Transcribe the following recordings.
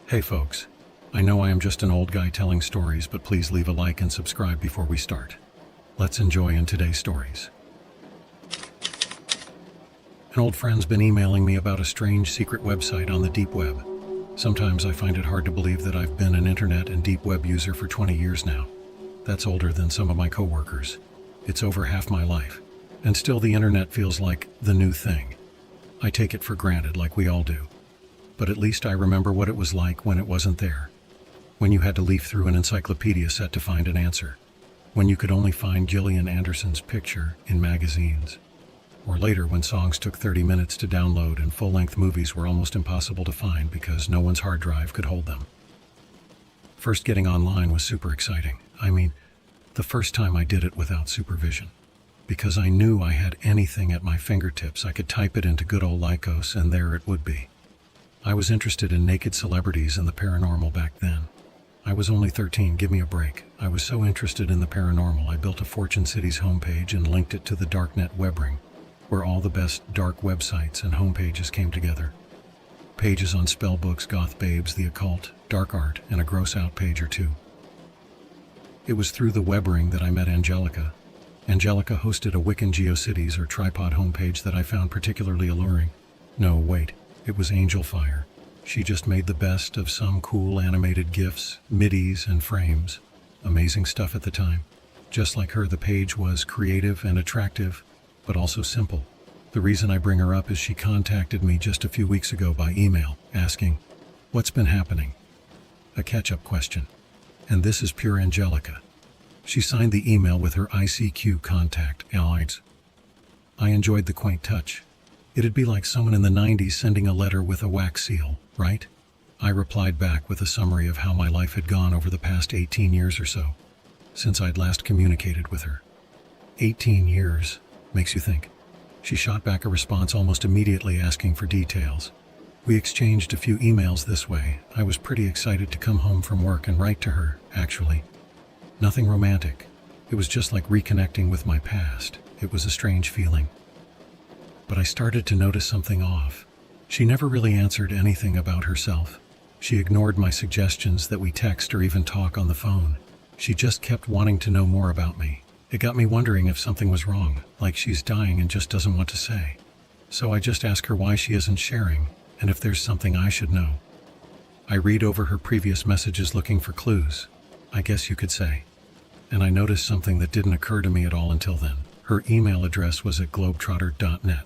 Hey folks, I know I am just an old guy telling stories, but please leave a like and subscribe before we start. Let's enjoy in today's stories. An old friend's been emailing me about a strange secret website on the deep web. Sometimes I find it hard to believe that I've been an internet and deep web user for 20 years now. That's older than some of my coworkers. It's over half my life, and still the internet feels like the new thing. I take it for granted like we all do. But at least I remember what it was like when it wasn't there. When you had to leaf through an encyclopedia set to find an answer. When you could only find Gillian Anderson's picture in magazines. Or later when songs took 30 minutes to download and full-length movies were almost impossible to find because no one's hard drive could hold them. First getting online was super exciting. I mean, the first time I did it without supervision. Because I knew I had anything at my fingertips, I could type it into good old Lycos and there it would be. I was interested in naked celebrities and the paranormal back then. I was only 13, give me a break. I was so interested in the paranormal, I built a Fortune Cities homepage and linked it to the darknet web ring, where all the best dark websites and homepages came together. Pages on spellbooks, goth babes, the occult, dark art, and a gross-out page or two. It was through the web ring that I met Angelica. Angelica hosted a Wiccan GeoCities or tripod homepage that I found particularly alluring. No, wait. It was Angel Fire. She just made the best of some cool animated GIFs, MIDIs, and frames. Amazing stuff at the time. Just like her, the page was creative and attractive, but also simple. The reason I bring her up is she contacted me just a few weeks ago by email, asking, "What's been happening?" A catch-up question. And this is pure Angelica. She signed the email with her ICQ contact, Allies. I enjoyed the quaint touch. It'd be like someone in the 90s sending a letter with a wax seal, right? I replied back with a summary of how my life had gone over the past 18 years or so, since I'd last communicated with her. 18 years, makes you think. She shot back a response almost immediately asking for details. We exchanged a few emails this way. I was pretty excited to come home from work and write to her, actually. Nothing romantic. It was just like reconnecting with my past. It was a strange feeling. But I started to notice something off. She never really answered anything about herself. She ignored my suggestions that we text or even talk on the phone. She just kept wanting to know more about me. It got me wondering if something was wrong, like she's dying and just doesn't want to say. So I just asked her why she isn't sharing, and if there's something I should know. I read over her previous messages looking for clues, I guess you could say. And I noticed something that didn't occur to me at all until then. Her email address was at globetrotter.net.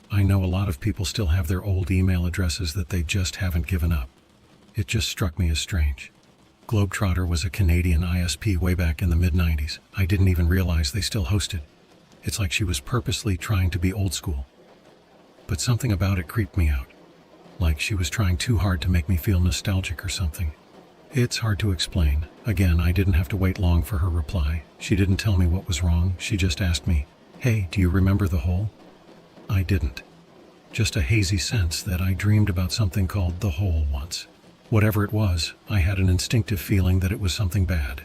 I know a lot of people still have their old email addresses that they just haven't given up. It just struck me as strange. Globetrotter was a Canadian ISP way back in the mid-90s. I didn't even realize they still hosted. It's like she was purposely trying to be old school. But something about it creeped me out. Like she was trying too hard to make me feel nostalgic or something. It's hard to explain. Again, I didn't have to wait long for her reply. She didn't tell me what was wrong. She just asked me, "Hey, do you remember the hole?" I didn't. Just a hazy sense that I dreamed about something called the hole once. Whatever it was, I had an instinctive feeling that it was something bad.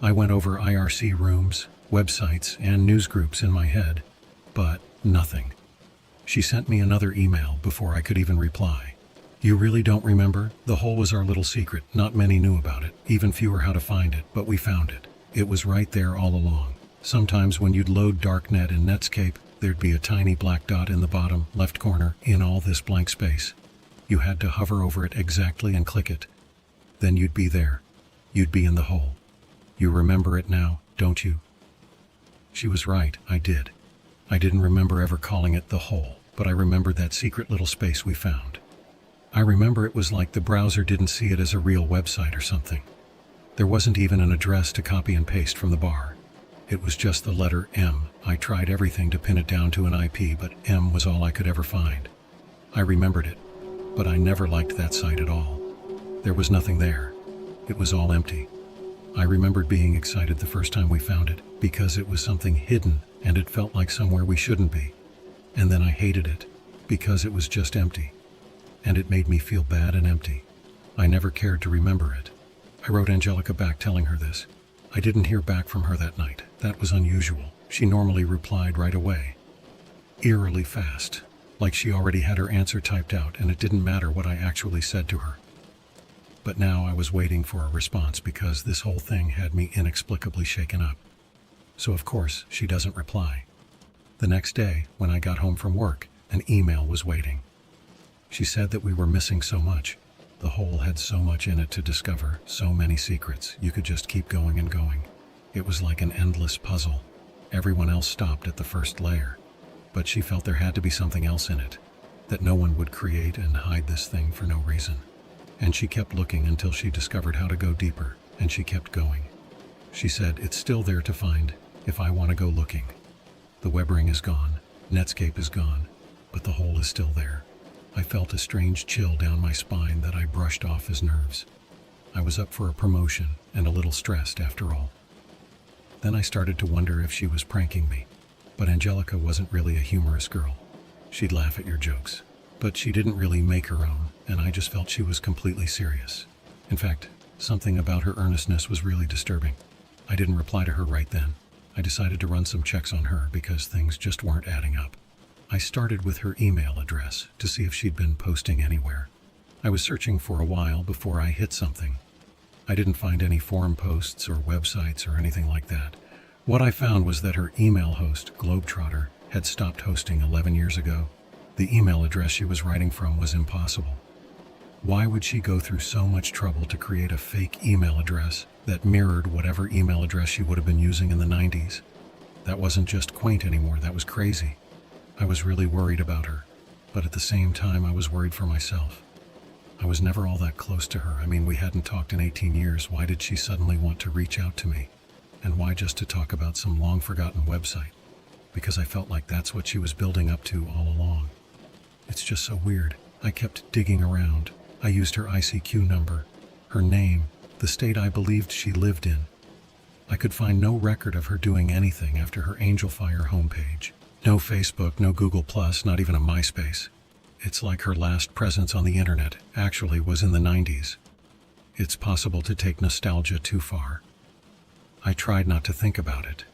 I went over IRC rooms, websites, and news groups in my head, but nothing. She sent me another email before I could even reply. "You really don't remember? The hole was our little secret. Not many knew about it, even fewer how to find it, but we found it. It was right there all along. Sometimes when you'd load Darknet in Netscape, there'd be a tiny black dot in the bottom left corner in all this blank space. You had to hover over it exactly and click it. Then you'd be there. You'd be in the hole. You remember it now, don't you?" She was right, I did. I didn't remember ever calling it the hole, but I remembered that secret little space we found. I remember it was like the browser didn't see it as a real website or something. There wasn't even an address to copy and paste from the bar. It was just the letter M. I tried everything to pin it down to an IP, but M was all I could ever find. I remembered it, but I never liked that site at all. There was nothing there. It was all empty. I remembered being excited the first time we found it, because it was something hidden and it felt like somewhere we shouldn't be. And then I hated it, because it was just empty. And it made me feel bad and empty. I never cared to remember it. I wrote Angelica back telling her this. I didn't hear back from her that night. That was unusual. She normally replied right away. Eerily fast, like she already had her answer typed out and it didn't matter what I actually said to her. But now I was waiting for a response because this whole thing had me inexplicably shaken up. So of course, she doesn't reply. The next day, when I got home from work, an email was waiting. She said that we were missing so much. The hole had so much in it to discover, so many secrets, you could just keep going and going. It was like an endless puzzle. Everyone else stopped at the first layer. But she felt there had to be something else in it, that no one would create and hide this thing for no reason. And she kept looking until she discovered how to go deeper, and she kept going. She said, it's still there to find if I want to go looking. The web ring is gone, Netscape is gone, but the hole is still there. I felt a strange chill down my spine that I brushed off as nerves. I was up for a promotion and a little stressed after all. Then I started to wonder if she was pranking me. But Angelica wasn't really a humorous girl. She'd laugh at your jokes. But she didn't really make her own, and I just felt she was completely serious. In fact, something about her earnestness was really disturbing. I didn't reply to her right then. I decided to run some checks on her because things just weren't adding up. I started with her email address to see if she'd been posting anywhere. I was searching for a while before I hit something. I didn't find any forum posts or websites or anything like that. What I found was that her email host, Globetrotter, had stopped hosting 11 years ago. The email address she was writing from was impossible. Why would she go through so much trouble to create a fake email address that mirrored whatever email address she would have been using in the 90s? That wasn't just quaint anymore, that was crazy. I was really worried about her, but at the same time I was worried for myself. I was never all that close to her. I mean, we hadn't talked in 18 years. Why did she suddenly want to reach out to me? And why just to talk about some long-forgotten website? Because I felt like that's what she was building up to all along. It's just so weird. I kept digging around. I used her ICQ number, her name, the state I believed she lived in. I could find no record of her doing anything after her Angel Fire homepage. No Facebook, no Google+, not even a MySpace. It's like her last presence on the internet actually was in the 90s. It's possible to take nostalgia too far. I tried not to think about it.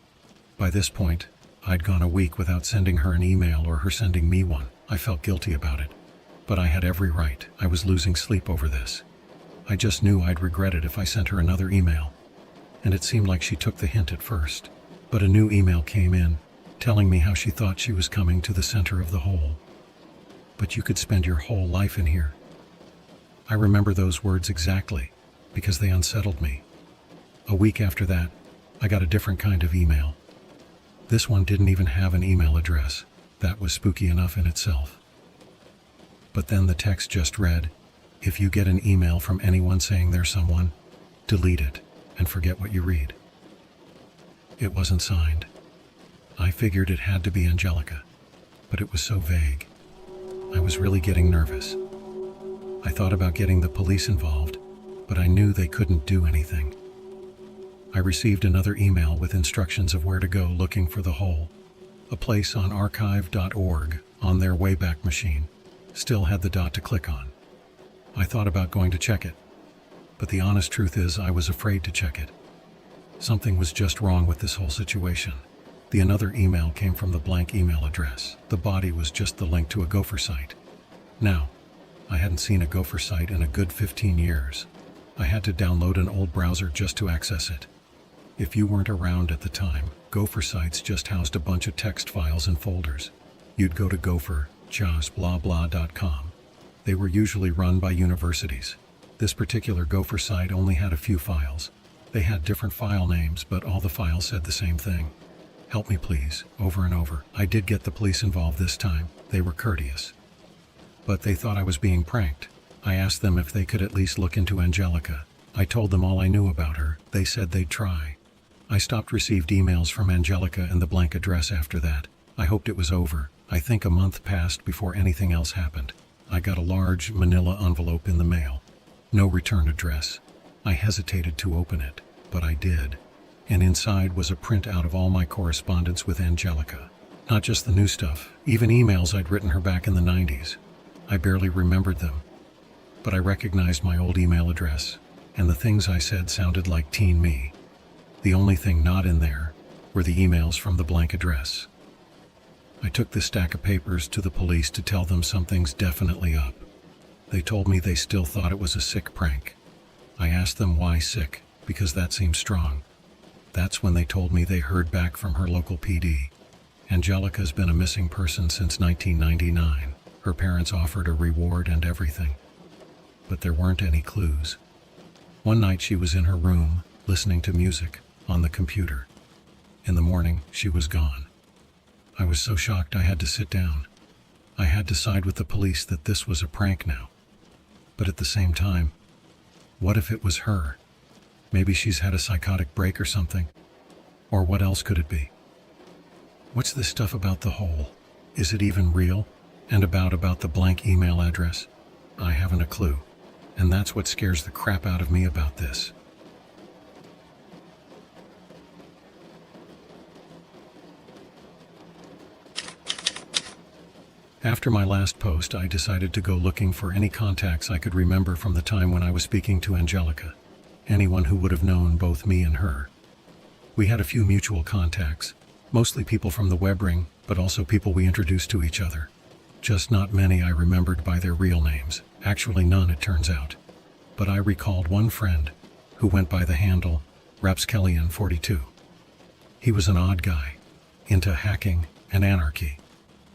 By this point, I'd gone a week without sending her an email or her sending me one. I felt guilty about it. But I had every right. I was losing sleep over this. I just knew I'd regret it if I sent her another email. And it seemed like she took the hint at first. But a new email came in, telling me how she thought she was coming to the center of the hole. But you could spend your whole life in here. I remember those words exactly, because they unsettled me. A week after that, I got a different kind of email. This one didn't even have an email address. That was spooky enough in itself. But then the text just read, if you get an email from anyone saying they're someone, delete it and forget what you read. It wasn't signed. I figured it had to be Angelica, but it was so vague. I was really getting nervous. I thought about getting the police involved, but I knew they couldn't do anything. I received another email with instructions of where to go looking for the hole. A place on archive.org on their Wayback Machine still had the dot to click on. I thought about going to check it, but the honest truth is I was afraid to check it. Something was just wrong with this whole situation. The another email came from the blank email address. The body was just the link to a Gopher site. Now, I hadn't seen a Gopher site in a good 15 years. I had to download an old browser just to access it. If you weren't around at the time, Gopher sites just housed a bunch of text files and folders. You'd go to Gopher, blah.com. They were usually run by universities. This particular Gopher site only had a few files. They had different file names, but all the files said the same thing. Help me please, over and over. I did get the police involved this time. They were courteous. But they thought I was being pranked. I asked them if they could at least look into Angelica. I told them all I knew about her. They said they'd try. I stopped received emails from Angelica and the blank address after that. I hoped it was over. I think a month passed before anything else happened. I got a large manila envelope in the mail. No return address. I hesitated to open it, but I did. And inside was a printout of all my correspondence with Angelica. Not just the new stuff, even emails I'd written her back in the 90s. I barely remembered them. But I recognized my old email address, and the things I said sounded like teen me. The only thing not in there were the emails from the blank address. I took this stack of papers to the police to tell them something's definitely up. They told me they still thought it was a sick prank, I asked them why sick, because that seemed strong. That's when they told me they heard back from her local PD. Angelica's been a missing person since 1999. Her parents offered a reward and everything. But there weren't any clues. One night she was in her room, listening to music, on the computer. In the morning, she was gone. I was so shocked I had to sit down. I had to side with the police that this was a prank now. But at the same time, what if it was her? Maybe she's had a psychotic break or something. Or what else could it be? What's this stuff about the hole? Is it even real? And about the blank email address? I haven't a clue. And that's what scares the crap out of me about this. After my last post, I decided to go looking for any contacts I could remember from the time when I was speaking to Angelica. Anyone who would have known both me and her. We had a few mutual contacts, mostly people from the web ring, but also people we introduced to each other. Just not many I remembered by their real names. Actually none, it turns out. But I recalled one friend who went by the handle Rapskellian42. He was an odd guy, into hacking and anarchy.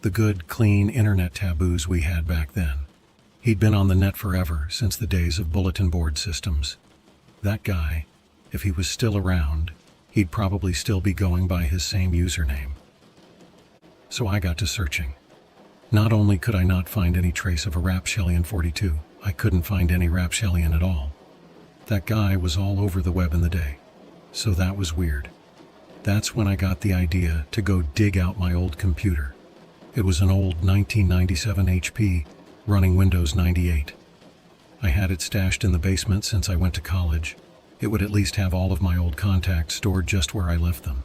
The good, clean internet taboos we had back then. He'd been on the net forever, since the days of bulletin board systems. That guy, if he was still around, he'd probably still be going by his same username. So I got to searching. Not only could I not find any trace of a Rapskellian42, I couldn't find any Rapskellian at all. That guy was all over the web in the day. So that was weird. That's when I got the idea to go dig out my old computer. It was an old 1997 HP running Windows 98. I had it stashed in the basement since I went to college. It would at least have all of my old contacts stored just where I left them.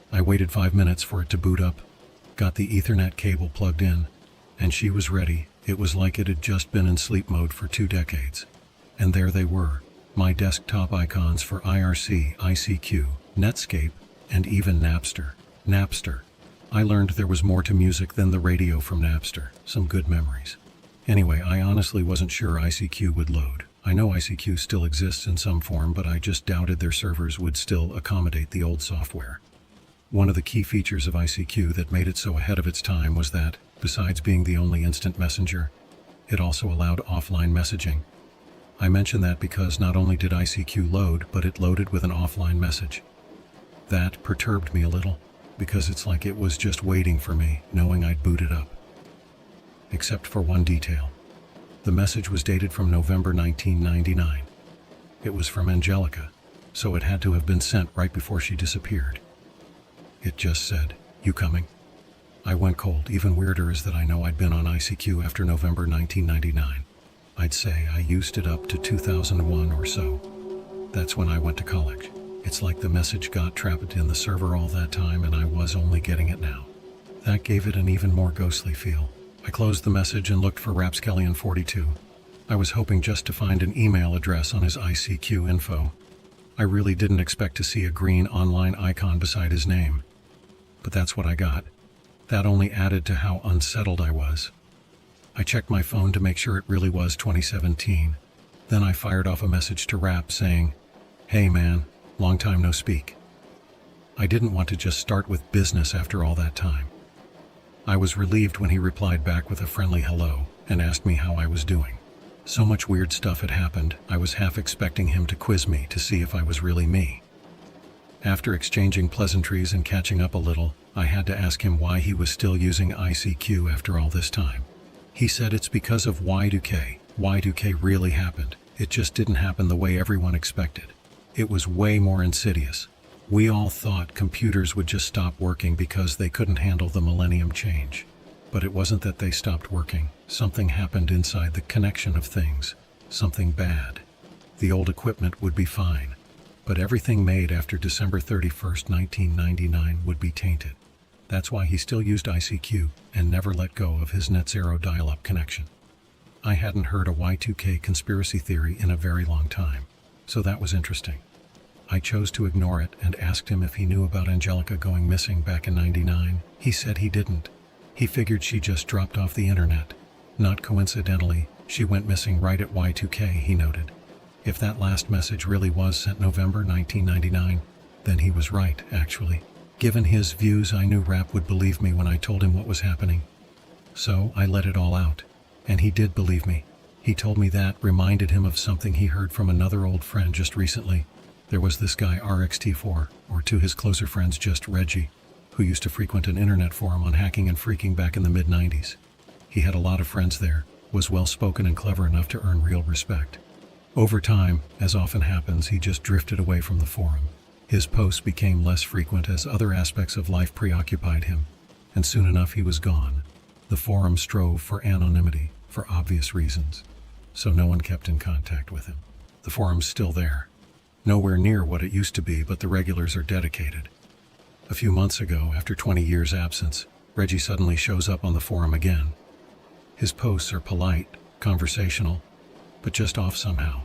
I waited 5 minutes for it to boot up, got the Ethernet cable plugged in, and she was ready. It was like it had just been in sleep mode for 2 decades. And there they were, my desktop icons for IRC, ICQ, Netscape, and even Napster. Napster. I learned there was more to music than the radio from Napster. Some good memories. Anyway, I honestly wasn't sure ICQ would load. I know ICQ still exists in some form, but I just doubted their servers would still accommodate the old software. One of the key features of ICQ that made it so ahead of its time was that, besides being the only instant messenger, it also allowed offline messaging. I mention that because not only did ICQ load, but it loaded with an offline message. That perturbed me a little, because it's like it was just waiting for me, knowing I'd boot it up. Except for one detail. The message was dated from November 1999. It was from Angelica, so it had to have been sent right before she disappeared. It just said, "You coming?" I went cold. Even weirder is that I know I'd been on ICQ after November 1999. I'd say I used it up to 2001 or so. That's when I went to college. It's like the message got trapped in the server all that time and I was only getting it now. That gave it an even more ghostly feel. I closed the message and looked for Rapskellian42. I was hoping just to find an email address on his ICQ info. I really didn't expect to see a green online icon beside his name. But that's what I got. That only added to how unsettled I was. I checked my phone to make sure it really was 2017. Then I fired off a message to Rap saying, "Hey man, long time no speak." I didn't want to just start with business after all that time. I was relieved when he replied back with a friendly hello and asked me how I was doing. So much weird stuff had happened, I was half expecting him to quiz me to see if I was really me. After exchanging pleasantries and catching up a little, I had to ask him why he was still using ICQ after all this time. He said it's because of Y2K. Y2K really happened. It just didn't happen the way everyone expected. It was way more insidious. We all thought computers would just stop working because they couldn't handle the millennium change. But it wasn't that they stopped working. Something happened inside the connection of things. Something bad. The old equipment would be fine, but everything made after December 31st, 1999 would be tainted. That's why he still used ICQ and never let go of his net zero dial-up connection. I hadn't heard a Y2K conspiracy theory in a very long time, so that was interesting. I chose to ignore it and asked him if he knew about Angelica going missing back in '99. He said he didn't. He figured she just dropped off the internet. Not coincidentally, she went missing right at Y2K, he noted. If that last message really was sent November 1999, then he was right, actually. Given his views, I knew Rap would believe me when I told him what was happening. So I let it all out. And he did believe me. He told me that reminded him of something he heard from another old friend just recently. There was this guy RXT4, or to his closer friends just Reggie, who used to frequent an internet forum on hacking and freaking back in the mid-90s. He had a lot of friends there, was well-spoken and clever enough to earn real respect. Over time, as often happens, he just drifted away from the forum. His posts became less frequent as other aspects of life preoccupied him, and soon enough he was gone. The forum strove for anonymity, for obvious reasons, so no one kept in contact with him. The forum's still there. Nowhere near what it used to be, but the regulars are dedicated. A few months ago, after 20 years' absence, Reggie suddenly shows up on the forum again. His posts are polite, conversational, but just off somehow,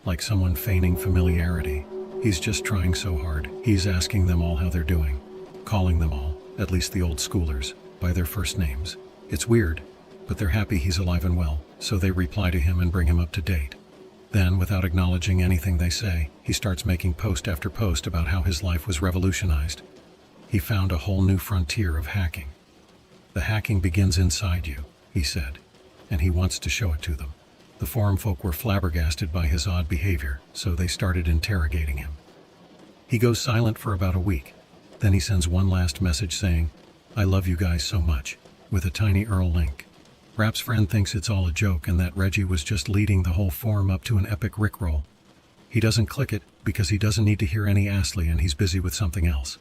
like someone feigning familiarity. He's just trying so hard. He's asking them all how they're doing, calling them all, at least the old schoolers, by their first names. It's weird, but they're happy he's alive and well, so they reply to him and bring him up to date. Then, without acknowledging anything they say, he starts making post after post about how his life was revolutionized. He found a whole new frontier of hacking. The hacking begins inside you, he said, and he wants to show it to them. The forum folk were flabbergasted by his odd behavior, so they started interrogating him. He goes silent for about a week. Then he sends one last message saying, "I love you guys so much," with a tiny URL link. Rap's friend thinks it's all a joke and that Reggie was just leading the whole forum up to an epic rickroll. He doesn't click it because he doesn't need to hear any Astley and he's busy with something else.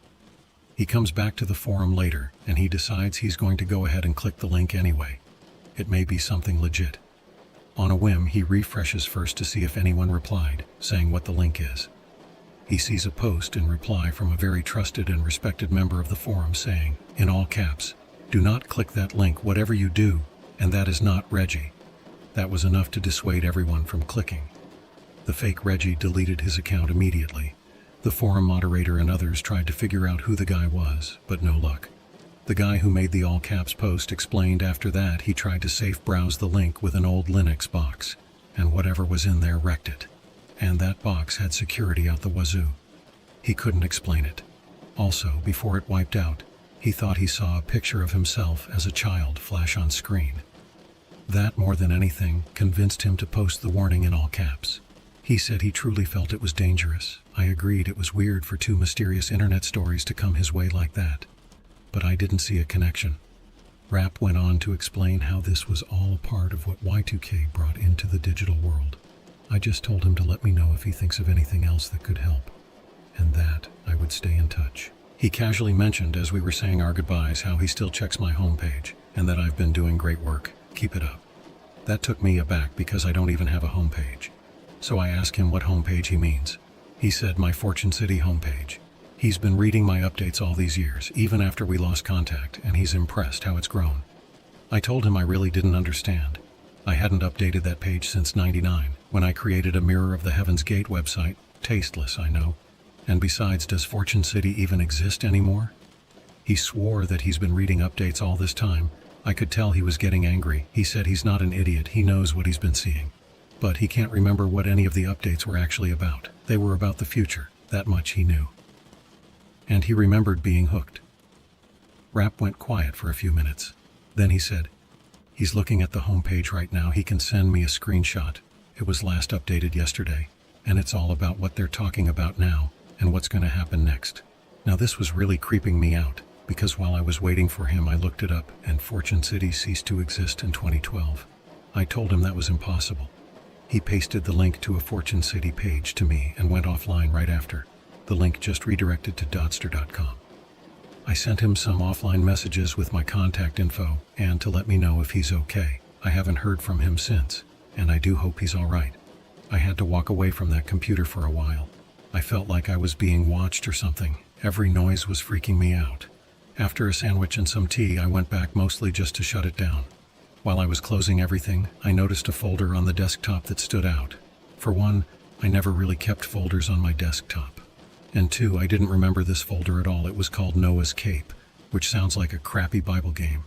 He comes back to the forum later and he decides he's going to go ahead and click the link anyway. It may be something legit. On a whim, he refreshes first to see if anyone replied, saying what the link is. He sees a post in reply from a very trusted and respected member of the forum saying, in all caps, "Do not click that link whatever you do, and that is not Reggie." That was enough to dissuade everyone from clicking. The fake Reggie deleted his account immediately. The forum moderator and others tried to figure out who the guy was, but no luck. The guy who made the all-caps post explained after that he tried to safe browse the link with an old Linux box, and whatever was in there wrecked it. And that box had security out the wazoo. He couldn't explain it. Also, before it wiped out, he thought he saw a picture of himself as a child flash on screen. That, more than anything, convinced him to post the warning in all caps. He said he truly felt it was dangerous. I agreed it was weird for two mysterious internet stories to come his way like that. But I didn't see a connection. Rap went on to explain how this was all a part of what Y2K brought into the digital world. I just told him to let me know if he thinks of anything else that could help, and that I would stay in touch. He casually mentioned as we were saying our goodbyes how he still checks my homepage, and that I've been doing great work. Keep it up. That took me aback because I don't even have a homepage. So I asked him what homepage he means. He said my Fortune City homepage. He's been reading my updates all these years, even after we lost contact, and he's impressed how it's grown. I told him I really didn't understand. I hadn't updated that page since '99, when I created a Mirror of the Heaven's Gate website. Tasteless, I know. And besides, does Fortune City even exist anymore? He swore that he's been reading updates all this time. I could tell he was getting angry. He said he's not an idiot, he knows what he's been seeing. But he can't remember what any of the updates were actually about. They were about the future, that much he knew. And he remembered being hooked. Rap went quiet for a few minutes. Then he said, "He's looking at the homepage right now. He can send me a screenshot. It was last updated yesterday, and it's all about what they're talking about now and what's going to happen next." Now this was really creeping me out, because while I was waiting for him I looked it up, and Fortune City ceased to exist in 2012. I told him that was impossible. He pasted the link to a Fortune City page to me and went offline right after. The link just redirected to Dotster.com. I sent him some offline messages with my contact info and to let me know if he's okay. I haven't heard from him since, and I do hope he's all right. I had to walk away from that computer for a while. I felt like I was being watched or something. Every noise was freaking me out. After a sandwich and some tea, I went back mostly just to shut it down. While I was closing everything, I noticed a folder on the desktop that stood out. For one, I never really kept folders on my desktop. And two, I didn't remember this folder at all. It was called Noah's Cape, which sounds like a crappy Bible game.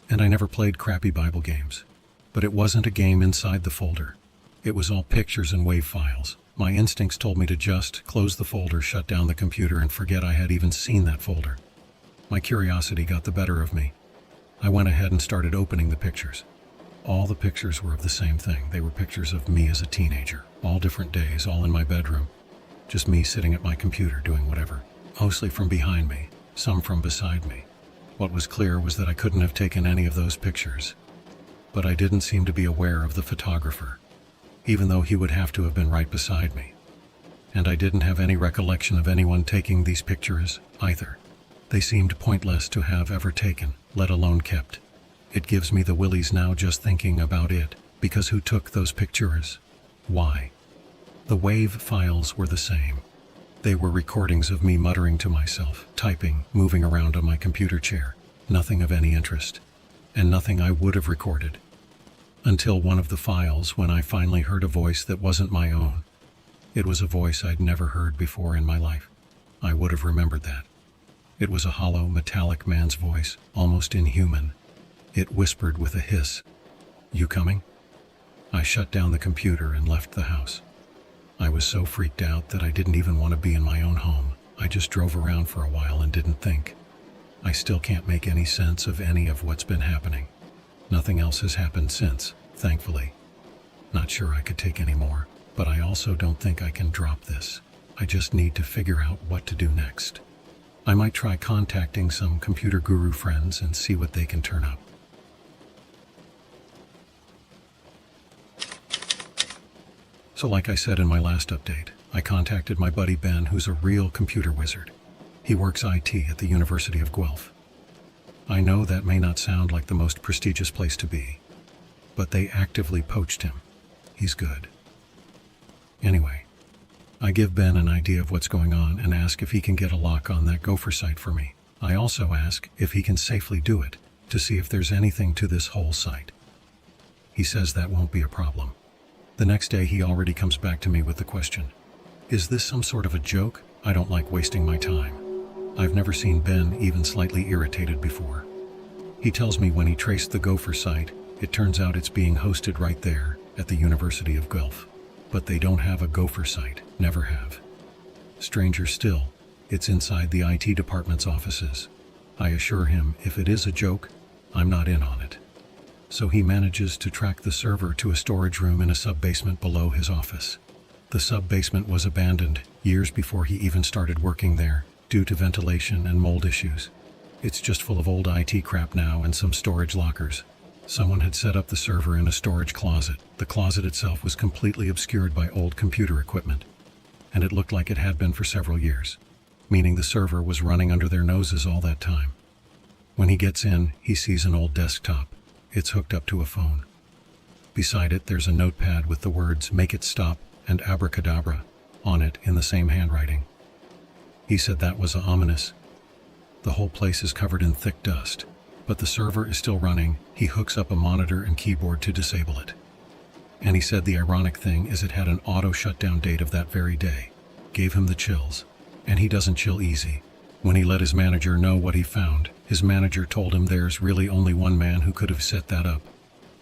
And I never played crappy Bible games. But it wasn't a game inside the folder. It was all pictures and WAV files. My instincts told me to just close the folder, shut down the computer, and forget I had even seen that folder. My curiosity got the better of me. I went ahead and started opening the pictures. All the pictures were of the same thing. They were pictures of me as a teenager, all different days, all in my bedroom. Just me sitting at my computer doing whatever. Mostly from behind me, some from beside me. What was clear was that I couldn't have taken any of those pictures. But I didn't seem to be aware of the photographer, even though he would have to have been right beside me. And I didn't have any recollection of anyone taking these pictures either. They seemed pointless to have ever taken, let alone kept. It gives me the willies now just thinking about it, because who took those pictures? Why? The WAV files were the same. They were recordings of me muttering to myself, typing, moving around on my computer chair. Nothing of any interest, and nothing I would have recorded. Until one of the files, when I finally heard a voice that wasn't my own. It was a voice I'd never heard before in my life. I would have remembered that. It was a hollow, metallic man's voice, almost inhuman. It whispered with a hiss, "You coming?" I shut down the computer and left the house. I was so freaked out that I didn't even want to be in my own home. I just drove around for a while and didn't think. I still can't make any sense of any of what's been happening. Nothing else has happened since, thankfully. Not sure I could take any more, but I also don't think I can drop this. I just need to figure out what to do next. I might try contacting some computer guru friends and see what they can turn up. So like I said in my last update, I contacted my buddy Ben, who's a real computer wizard. He works IT at the University of Guelph. I know that may not sound like the most prestigious place to be, but they actively poached him. He's good. Anyway, I give Ben an idea of what's going on and ask if he can get a lock on that Gopher site for me. I also ask if he can safely do it, to see if there's anything to this whole site. He says that won't be a problem. The next day he already comes back to me with the question, "Is this some sort of a joke? I don't like wasting my time." I've never seen Ben even slightly irritated before. He tells me when he traced the Gopher site, it turns out it's being hosted right there at the University of Guelph. But they don't have a Gopher site, never have. Stranger still, it's inside the IT department's offices. I assure him if it is a joke, I'm not in on it. So he manages to track the server to a storage room in a sub-basement below his office. The sub-basement was abandoned years before he even started working there, due to ventilation and mold issues. It's just full of old IT crap now and some storage lockers. Someone had set up the server in a storage closet. The closet itself was completely obscured by old computer equipment, and it looked like it had been for several years, meaning the server was running under their noses all that time. When he gets in, he sees an old desktop. It's hooked up to a phone. Beside it, there's a notepad with the words "Make it stop" and "Abracadabra" on it in the same handwriting. He said that was ominous. The whole place is covered in thick dust, but the server is still running. He hooks up a monitor and keyboard to disable it. And he said the ironic thing is it had an auto shutdown date of that very day. Gave him the chills. And he doesn't chill easy. When he let his manager know what he found, his manager told him there's really only one man who could have set that up.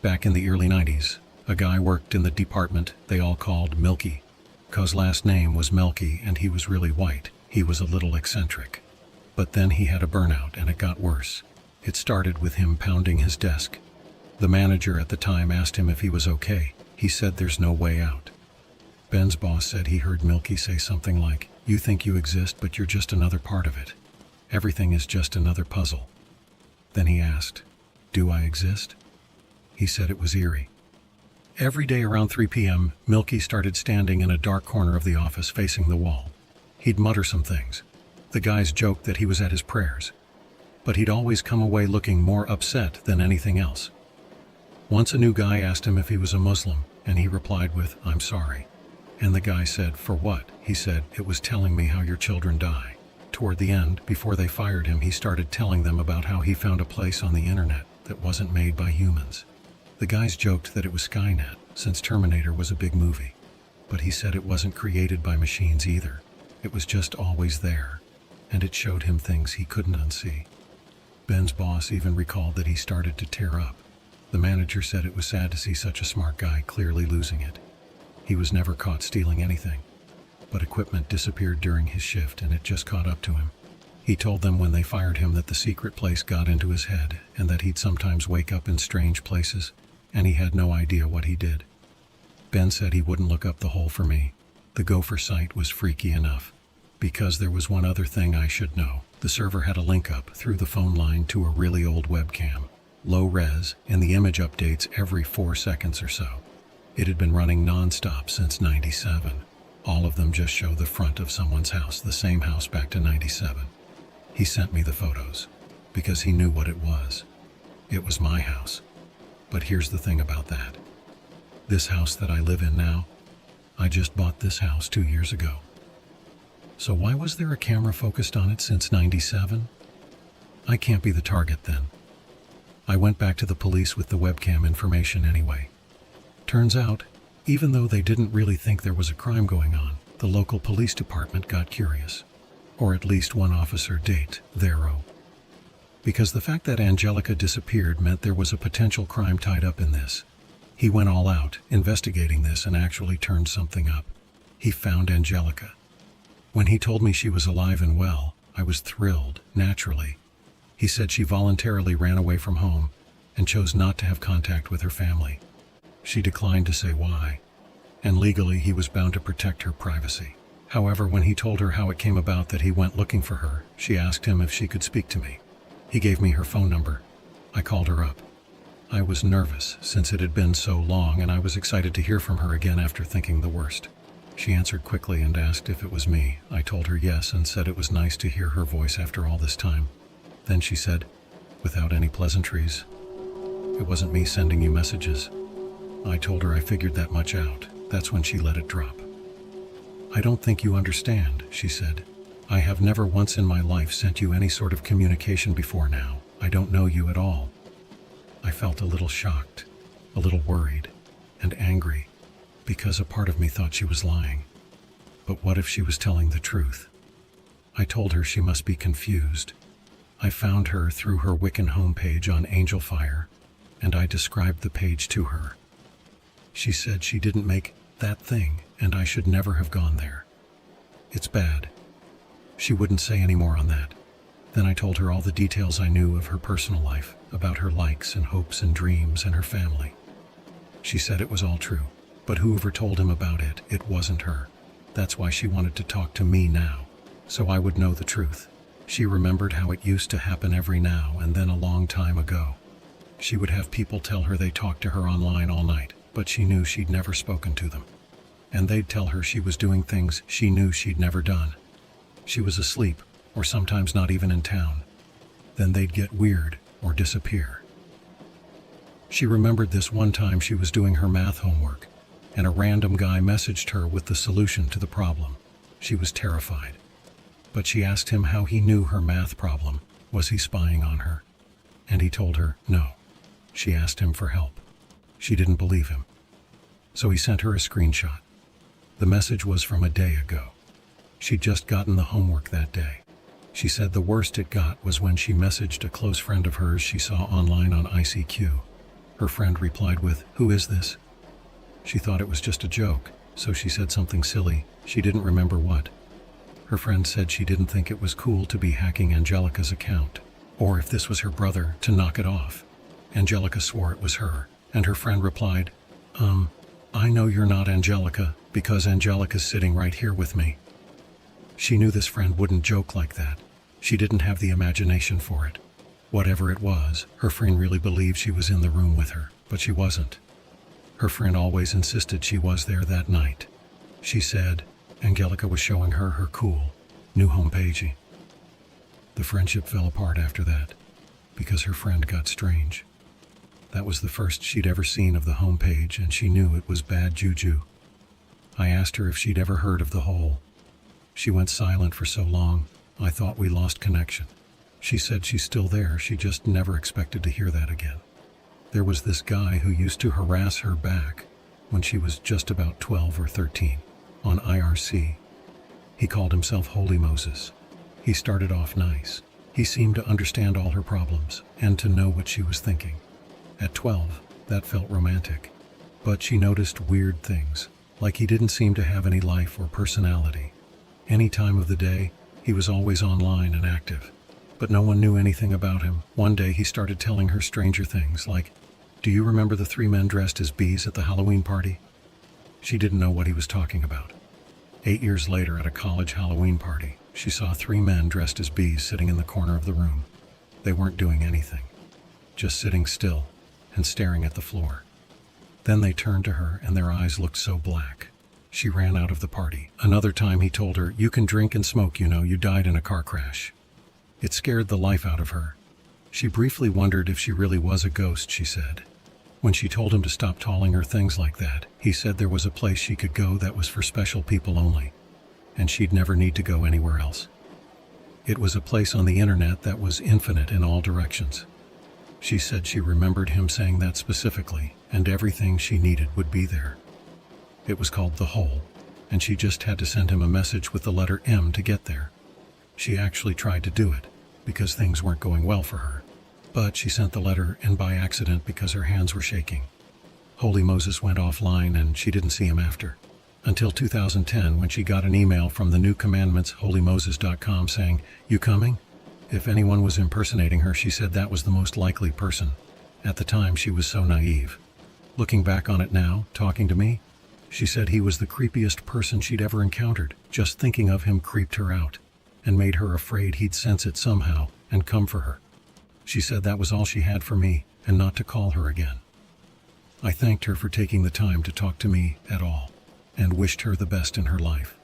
Back in the early 90s, a guy worked in the department they all called Milky. 'Cause last name was Melky and he was really white. He was a little eccentric. But then he had a burnout and it got worse. It started with him pounding his desk. The manager at the time asked him if he was okay. He said there's no way out. Ben's boss said he heard Milky say something like, "You think you exist, but you're just another part of it. Everything is just another puzzle." Then he asked, "Do I exist?" He said it was eerie. Every day around 3 p.m., Milky started standing in a dark corner of the office facing the wall. He'd mutter some things. The guys joked that he was at his prayers. But he'd always come away looking more upset than anything else. Once a new guy asked him if he was a Muslim, and he replied with, "I'm sorry." And the guy said, "For what?" He said, "It was telling me how your children die." Toward the end, before they fired him, he started telling them about how he found a place on the internet that wasn't made by humans. The guys joked that it was Skynet, since Terminator was a big movie. But he said it wasn't created by machines either. It was just always there, and it showed him things he couldn't unsee. Ben's boss even recalled that he started to tear up. The manager said it was sad to see such a smart guy clearly losing it. He was never caught stealing anything, but equipment disappeared during his shift and it just caught up to him. He told them when they fired him that the secret place got into his head and that he'd sometimes wake up in strange places, and he had no idea what he did. Ben said he wouldn't look up the hole for me. The gopher site was freaky enough. Because there was one other thing I should know. The server had a link up through the phone line to a really old webcam, low res, and the image updates every 4 seconds or so. It had been running non-stop since '97. All of them just show the front of someone's house, the same house back to '97. He sent me the photos because he knew what it was. It was my house. But here's the thing about that. This house that I live in now, I just bought this house 2 years ago. So why was there a camera focused on it since '97? I can't be the target then. I went back to the police with the webcam information anyway. Turns out, even though they didn't really think there was a crime going on, the local police department got curious. Or at least one officer did, thero. Because the fact that Angelica disappeared meant there was a potential crime tied up in this. He went all out, investigating this, and actually turned something up. He found Angelica. When he told me she was alive and well, I was thrilled, naturally. He said she voluntarily ran away from home and chose not to have contact with her family. She declined to say why, and legally he was bound to protect her privacy. However, when he told her how it came about that he went looking for her, she asked him if she could speak to me. He gave me her phone number. I called her up. I was nervous since it had been so long, and I was excited to hear from her again after thinking the worst. She answered quickly and asked if it was me. I told her yes and said it was nice to hear her voice after all this time. Then she said, without any pleasantries, "It wasn't me sending you messages." I told her I figured that much out. That's when she let it drop. "I don't think you understand," she said. "I have never once in my life sent you any sort of communication before now. I don't know you at all." I felt a little shocked, a little worried, and angry, because a part of me thought she was lying. But what if she was telling the truth? I told her she must be confused. I found her through her Wiccan homepage on Angel Fire, and I described the page to her. She said she didn't make that thing, and I should never have gone there. It's bad. She wouldn't say any more on that. Then I told her all the details I knew of her personal life, about her likes and hopes and dreams and her family. She said it was all true, but whoever told him about it, it wasn't her. That's why she wanted to talk to me now, so I would know the truth. She remembered how it used to happen every now and then a long time ago. She would have people tell her they talked to her online all night, but she knew she'd never spoken to them. And they'd tell her she was doing things she knew she'd never done. She was asleep, or sometimes not even in town. Then they'd get weird or disappear. She remembered this one time she was doing her math homework, and a random guy messaged her with the solution to the problem. She was terrified. But she asked him how he knew her math problem. Was he spying on her? And he told her no. She asked him for help. She didn't believe him. So he sent her a screenshot. The message was from a day ago. She'd just gotten the homework that day. She said the worst it got was when she messaged a close friend of hers she saw online on ICQ. Her friend replied with, "Who is this?" She thought it was just a joke, so she said something silly. She didn't remember what. Her friend said she didn't think it was cool to be hacking Angelica's account, or if this was her brother, to knock it off. Angelica swore it was her, and her friend replied, I know you're not Angelica, because Angelica's sitting right here with me." She knew this friend wouldn't joke like that. She didn't have the imagination for it. Whatever it was, her friend really believed she was in the room with her, but she wasn't. Her friend always insisted she was there that night. She said Angelica was showing her her cool, new homepage. The friendship fell apart after that, because her friend got strange. That was the first she'd ever seen of the homepage, and she knew it was bad juju. I asked her if she'd ever heard of the hole. She went silent for so long, I thought we lost connection. She said she's still there, she just never expected to hear that again. There was this guy who used to harass her back when she was just about 12 or 13 on IRC. He called himself Holy Moses. He started off nice. He seemed to understand all her problems and to know what she was thinking. At 12, that felt romantic, but she noticed weird things. Like he didn't seem to have any life or personality. Any time of the day, he was always online and active. But no one knew anything about him. One day he started telling her stranger things like, "Do you remember the 3 men dressed as bees at the Halloween party?" She didn't know what he was talking about. 8 years later at a college Halloween party, she saw 3 men dressed as bees sitting in the corner of the room. They weren't doing anything, just sitting still and staring at the floor. Then they turned to her and their eyes looked so black. She ran out of the party. Another time he told her, "You can drink and smoke, you died in a car crash." It scared the life out of her. She briefly wondered if she really was a ghost, she said. When she told him to stop telling her things like that, he said there was a place she could go that was for special people only, and she'd never need to go anywhere else. It was a place on the internet that was infinite in all directions. She said she remembered him saying that specifically, and everything she needed would be there. It was called The Hole, and she just had to send him a message with the letter M to get there. She actually tried to do it, because things weren't going well for her. But she sent the letter in by accident because her hands were shaking. Holy Moses went offline and she didn't see him after. Until 2010, when she got an email from the New Commandments holymoses.com saying, "You coming?" If anyone was impersonating her, she said that was the most likely person. At the time, she was so naive. Looking back on it now, talking to me, she said he was the creepiest person she'd ever encountered. Just thinking of him creeped her out and made her afraid he'd sense it somehow and come for her. She said that was all she had for me and not to call her again. I thanked her for taking the time to talk to me at all and wished her the best in her life.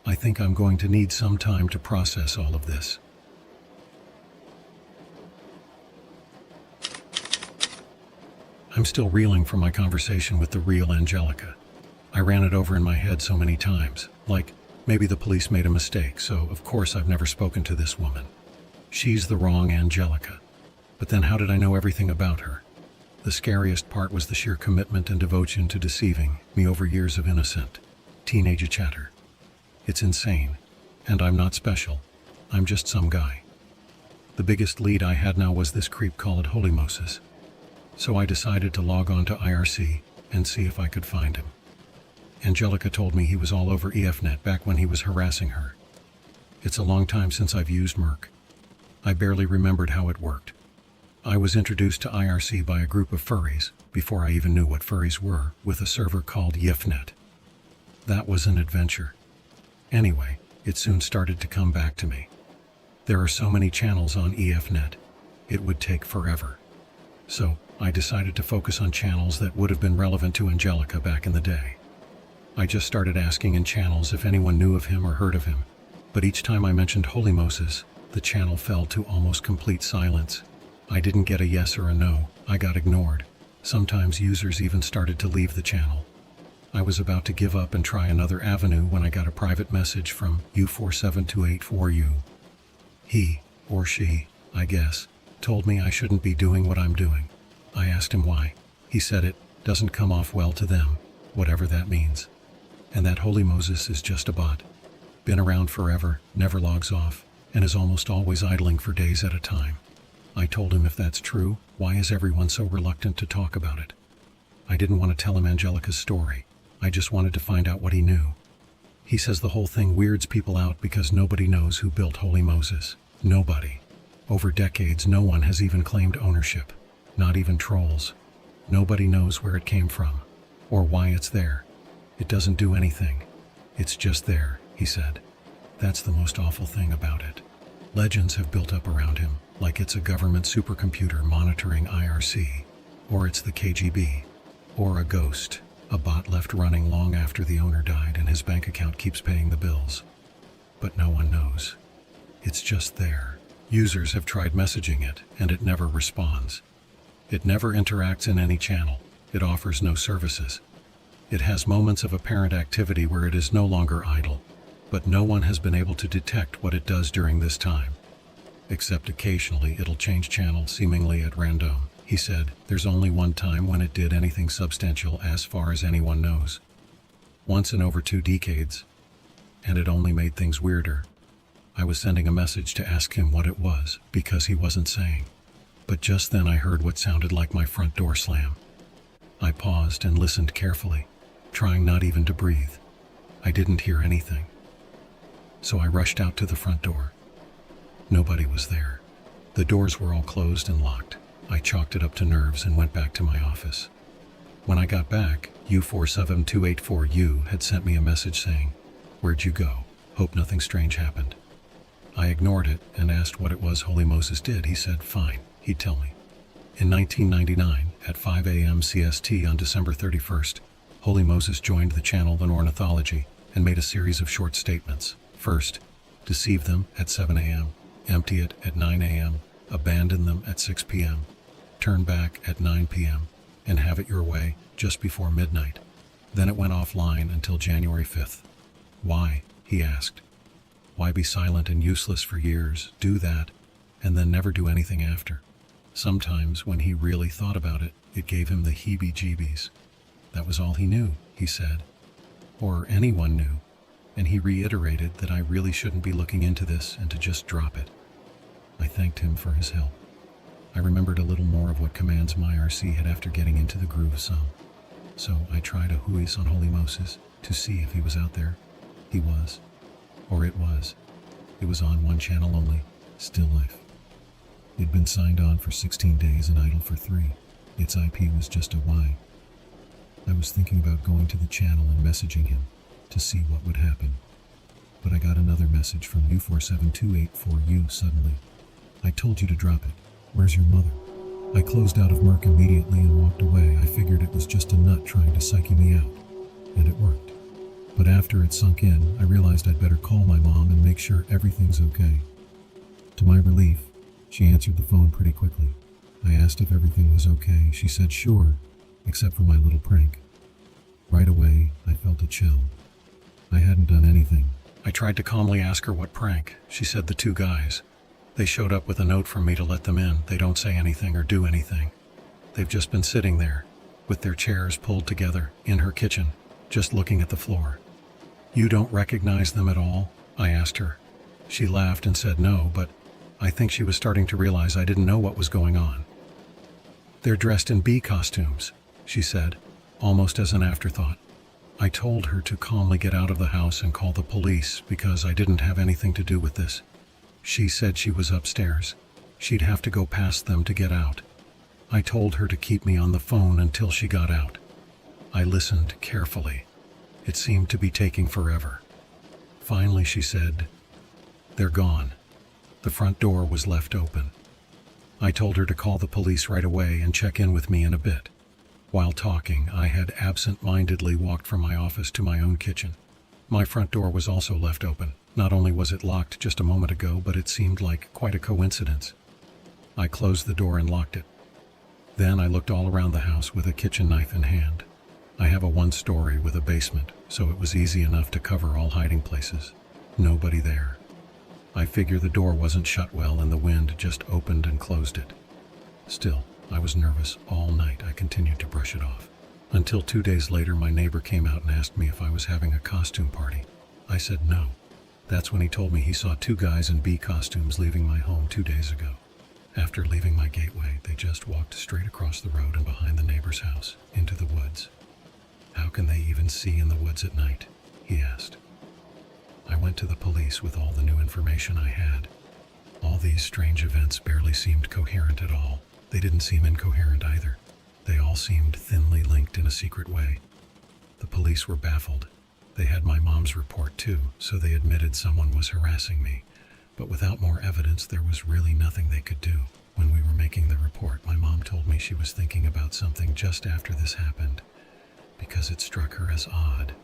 I think I'm going to need some time to process all of this. I'm still reeling from my conversation with the real Angelica. I ran it over in my head so many times, like maybe the police made a mistake, so of course I've never spoken to this woman. She's the wrong Angelica. But then how did I know everything about her? The scariest part was the sheer commitment and devotion to deceiving me over years of innocent teenage chatter. It's insane, and I'm not special. I'm just some guy. The biggest lead I had now was this creep called Holy Moses. So I decided to log on to IRC and see if I could find him. Angelica told me he was all over EFnet back when he was harassing her. It's a long time since I've used Merc. I barely remembered how it worked. I was introduced to IRC by a group of furries, before I even knew what furries were, with a server called EFnet. That was an adventure. Anyway, it soon started to come back to me. There are so many channels on EFnet, it would take forever. So, I decided to focus on channels that would have been relevant to Angelica back in the day. I just started asking in channels if anyone knew of him or heard of him, but each time I mentioned Holy Moses, the channel fell to almost complete silence. I didn't get a yes or a no, I got ignored. Sometimes users even started to leave the channel. I was about to give up and try another avenue when I got a private message from U47284U. He, or she, I guess, told me I shouldn't be doing what I'm doing. I asked him why. He said it doesn't come off well to them, whatever that means. And that Holy Moses is just a bot. Been around forever, never logs off, and is almost always idling for days at a time. I told him if that's true, why is everyone so reluctant to talk about it? I didn't want to tell him Angelica's story. I just wanted to find out what he knew. He says the whole thing weirds people out because nobody knows who built Holy Moses. Nobody. Over decades, no one has even claimed ownership. Not even trolls. Nobody knows where it came from, or why it's there. It doesn't do anything. It's just there, he said. That's the most awful thing about it. Legends have built up around him, like it's a government supercomputer monitoring IRC, or it's the KGB, or a ghost, a bot left running long after the owner died and his bank account keeps paying the bills. But no one knows. It's just there. Users have tried messaging it, and it never responds. It never interacts in any channel. It offers no services. It has moments of apparent activity where it is no longer idle, but no one has been able to detect what it does during this time. Except occasionally it'll change channel seemingly at random. He said, there's only one time when it did anything substantial as far as anyone knows. Once in over 2 decades. And it only made things weirder. I was sending a message to ask him what it was, because he wasn't saying. But just then I heard what sounded like my front door slam. I paused and listened carefully. trying not even to breathe. I didn't hear anything. So I rushed out to the front door. Nobody was there. The doors were all closed and locked. I chalked it up to nerves and went back to my office. When I got back, U47284U had sent me a message saying, "Where'd you go? Hope nothing strange happened." I ignored it and asked what it was Holy Moses did. He said, fine, he'd tell me. In 1999, at 5 a.m. CST on December 31st, Holy Moses joined the channel in ornithology and made a series of short statements. First, deceive them at 7 a.m., empty it at 9 a.m., abandon them at 6 p.m., turn back at 9 p.m., and have it your way just before midnight. Then it went offline until January 5th. Why? He asked. Why be silent and useless for years, do that, and then never do anything after? Sometimes, when he really thought about it, it gave him the heebie-jeebies. That was all he knew, he said. Or anyone knew. And he reiterated that I really shouldn't be looking into this and to just drop it. I thanked him for his help. I remembered a little more of what commands my RC had after getting into the groove some. So I tried a huis on Holy Moses to see if he was out there. He was. Or it was. It was on one channel only, Still Life. It'd been signed on for 16 days and idle for 3. Its IP was just a Y. I was thinking about going to the channel and messaging him to see what would happen. But I got another message from U47284U suddenly. I told you to drop it. Where's your mother? I closed out of Merc immediately and walked away. I figured it was just a nut trying to psyche me out. And it worked. But after it sunk in, I realized I'd better call my mom and make sure everything's okay. To my relief, she answered the phone pretty quickly. I asked if everything was okay. She said sure, except for my little prank. Right away, I felt a chill. I hadn't done anything. I tried to calmly ask her what prank. She said the 2 guys. They showed up with a note from me to let them in. They don't say anything or do anything. They've just been sitting there, with their chairs pulled together, in her kitchen, just looking at the floor. You don't recognize them at all? I asked her. She laughed and said no, but I think she was starting to realize I didn't know what was going on. They're dressed in bee costumes, she said, almost as an afterthought. I told her to calmly get out of the house and call the police because I didn't have anything to do with this. She said she was upstairs. She'd have to go past them to get out. I told her to keep me on the phone until she got out. I listened carefully. It seemed to be taking forever. Finally, she said, "They're gone." The front door was left open. I told her to call the police right away and check in with me in a bit. While talking, I had absent-mindedly walked from my office to my own kitchen. My front door was also left open. Not only was it locked just a moment ago, but it seemed like quite a coincidence. I closed the door and locked it. Then I looked all around the house with a kitchen knife in hand. I have a 1-story with a basement, so it was easy enough to cover all hiding places. Nobody there. I figure the door wasn't shut well and the wind just opened and closed it. Still, I was nervous all night. I continued to brush it off. Until 2 days later, my neighbor came out and asked me if I was having a costume party. I said no. That's when he told me he saw 2 guys in bee costumes leaving my home 2 days ago. After leaving my gateway, they just walked straight across the road and behind the neighbor's house, into the woods. How can they even see in the woods at night? He asked. I went to the police with all the new information I had. All these strange events barely seemed coherent at all. They didn't seem incoherent either. They all seemed thinly linked in a secret way. The police were baffled. They had my mom's report too, so they admitted someone was harassing me. But without more evidence, there was really nothing they could do. When we were making the report, my mom told me she was thinking about something just after this happened, because it struck her as odd.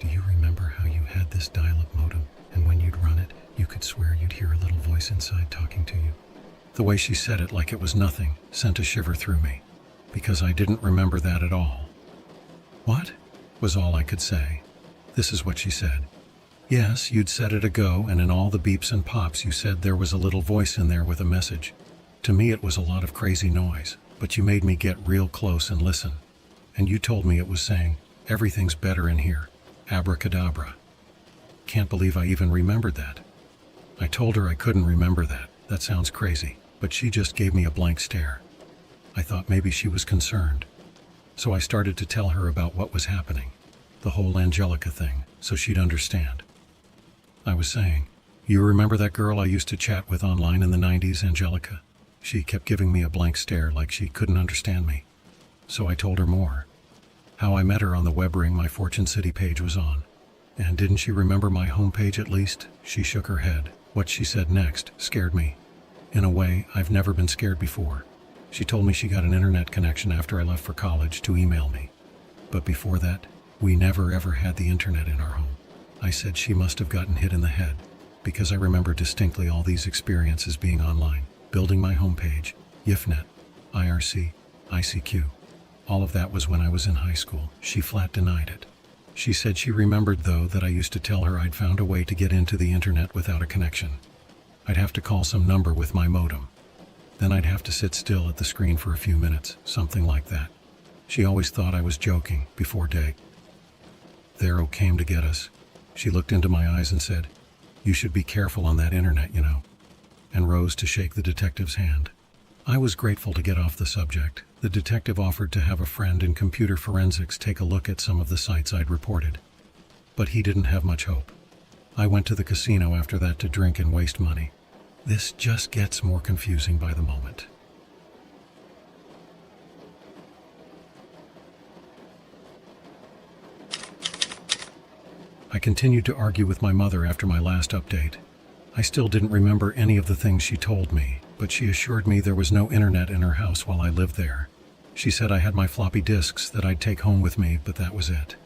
Do you remember how you had this dial-up modem, and when you'd run it, you could swear you'd hear a little voice inside talking to you? The way she said it like it was nothing sent a shiver through me, because I didn't remember that at all. What? Was all I could say. This is what she said. Yes, you'd said it ago, and in all the beeps and pops you said there was a little voice in there with a message. To me it was a lot of crazy noise, but you made me get real close and listen. And you told me it was saying, everything's better in here. Abracadabra. Can't believe I even remembered that. I told her I couldn't remember that. That sounds crazy, but she just gave me a blank stare. I thought maybe she was concerned. So I started to tell her about what was happening, the whole Angelica thing, so she'd understand. I was saying, "You remember that girl I used to chat with online in the 90s, Angelica?" She kept giving me a blank stare like she couldn't understand me. So I told her more. How I met her on the web ring my Fortune City page was on. And didn't she remember my homepage at least? She shook her head. What she said next scared me. In a way, I've never been scared before. She told me she got an internet connection after I left for college to email me. But before that, we never ever had the internet in our home. I said she must have gotten hit in the head, because I remember distinctly all these experiences being online, building my homepage, YIFNet, IRC, ICQ. All of that was when I was in high school. She flat denied it. She said she remembered, though, that I used to tell her I'd found a way to get into the internet without a connection. I'd have to call some number with my modem. Then I'd have to sit still at the screen for a few minutes, something like that. She always thought I was joking before day. Darrow came to get us. She looked into my eyes and said, "You should be careful on that internet, you know," and rose to shake the detective's hand. I was grateful to get off the subject. The detective offered to have a friend in computer forensics take a look at some of the sites I'd reported. But he didn't have much hope. I went to the casino after that to drink and waste money. This just gets more confusing by the moment. I continued to argue with my mother after my last update. I still didn't remember any of the things she told me, but she assured me there was no internet in her house while I lived there. She said I had my floppy disks that I'd take home with me, but that was it.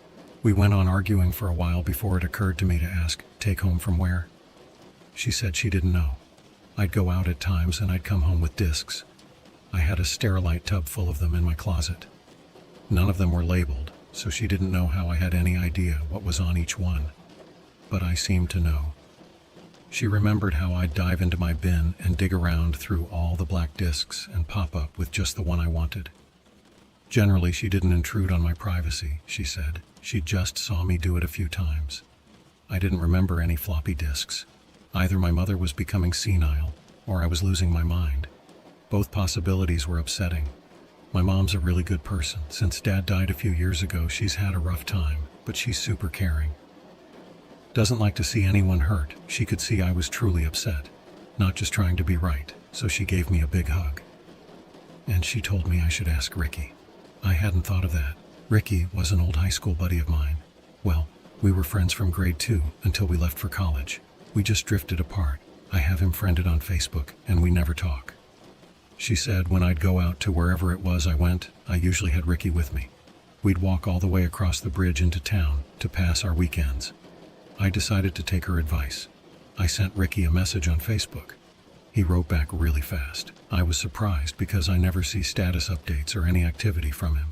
We went on arguing for a while before it occurred to me to ask, "Take home from where?" She said she didn't know. I'd go out at times and I'd come home with disks. I had a Sterilite tub full of them in my closet. None of them were labeled, so she didn't know how I had any idea what was on each one. But I seemed to know. She remembered how I'd dive into my bin and dig around through all the black disks and pop up with just the one I wanted. Generally, she didn't intrude on my privacy, she said. She just saw me do it a few times. I didn't remember any floppy disks. Either my mother was becoming senile, or I was losing my mind. Both possibilities were upsetting. My mom's a really good person. Since Dad died a few years ago, she's had a rough time, but she's super caring. Doesn't like to see anyone hurt. She could see I was truly upset, not just trying to be right, so she gave me a big hug. And she told me I should ask Ricky. I hadn't thought of that. Ricky was an old high school buddy of mine. Well, we were friends from grade 2 until we left for college. We just drifted apart. I have him friended on Facebook, and we never talk. She said when I'd go out to wherever it was I went, I usually had Ricky with me. We'd walk all the way across the bridge into town to pass our weekends. I decided to take her advice. I sent Ricky a message on Facebook. He wrote back really fast. I was surprised because I never see status updates or any activity from him.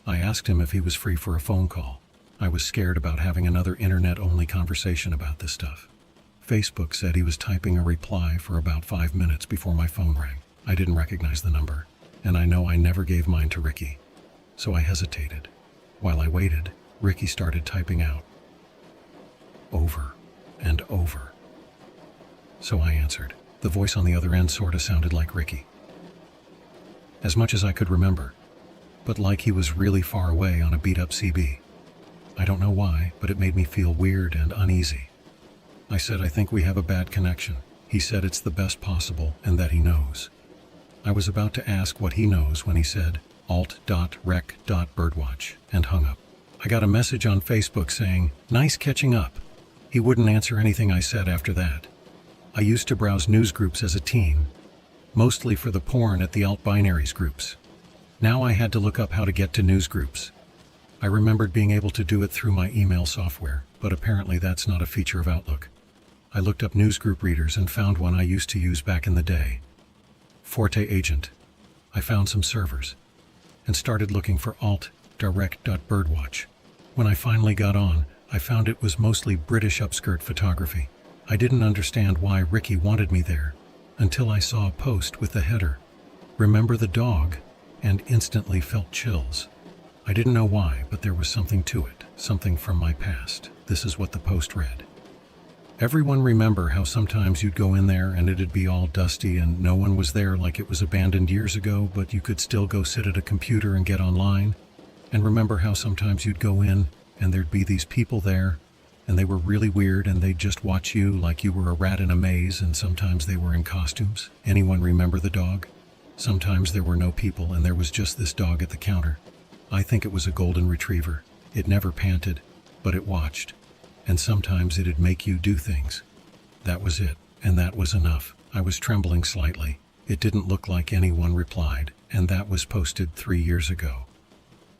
I asked him if he was free for a phone call. I was scared about having another internet-only conversation about this stuff. Facebook said he was typing a reply for about 5 minutes before my phone rang. I didn't recognize the number, and I know I never gave mine to Ricky. So I hesitated. While I waited, Ricky started typing out, over and over. So I answered. The voice on the other end sorta sounded like Ricky. As much as I could remember, but like he was really far away on a beat-up CB. I don't know why, but it made me feel weird and uneasy. I said, "I think we have a bad connection." He said it's the best possible and that he knows. I was about to ask what he knows when he said, alt.rec.birdwatch, and hung up. I got a message on Facebook saying, "Nice catching up." He wouldn't answer anything I said after that. I used to browse news groups as a teen, mostly for the porn at the alt-binaries groups. Now I had to look up how to get to news groups. I remembered being able to do it through my email software, but apparently that's not a feature of Outlook. I looked up newsgroup readers and found one I used to use back in the day. Forte Agent. I found some servers and started looking for alt.rec.birdwatch. When I finally got on, I found it was mostly British upskirt photography. I didn't understand why Ricky wanted me there until I saw a post with the header, "Remember the dog?" and instantly felt chills. I didn't know why, but there was something to it, something from my past. This is what the post read. "Everyone remember how sometimes you'd go in there and it'd be all dusty and no one was there, like it was abandoned years ago, but you could still go sit at a computer and get online? And remember how sometimes you'd go in and there'd be these people there, and they were really weird and they'd just watch you like you were a rat in a maze, and sometimes they were in costumes? Anyone remember the dog? Sometimes there were no people and there was just this dog at the counter. I think it was a golden retriever. It never panted, but it watched. And sometimes it'd make you do things. That was it, and that was enough. I was trembling slightly. It didn't look like anyone replied, and that was posted 3 years ago.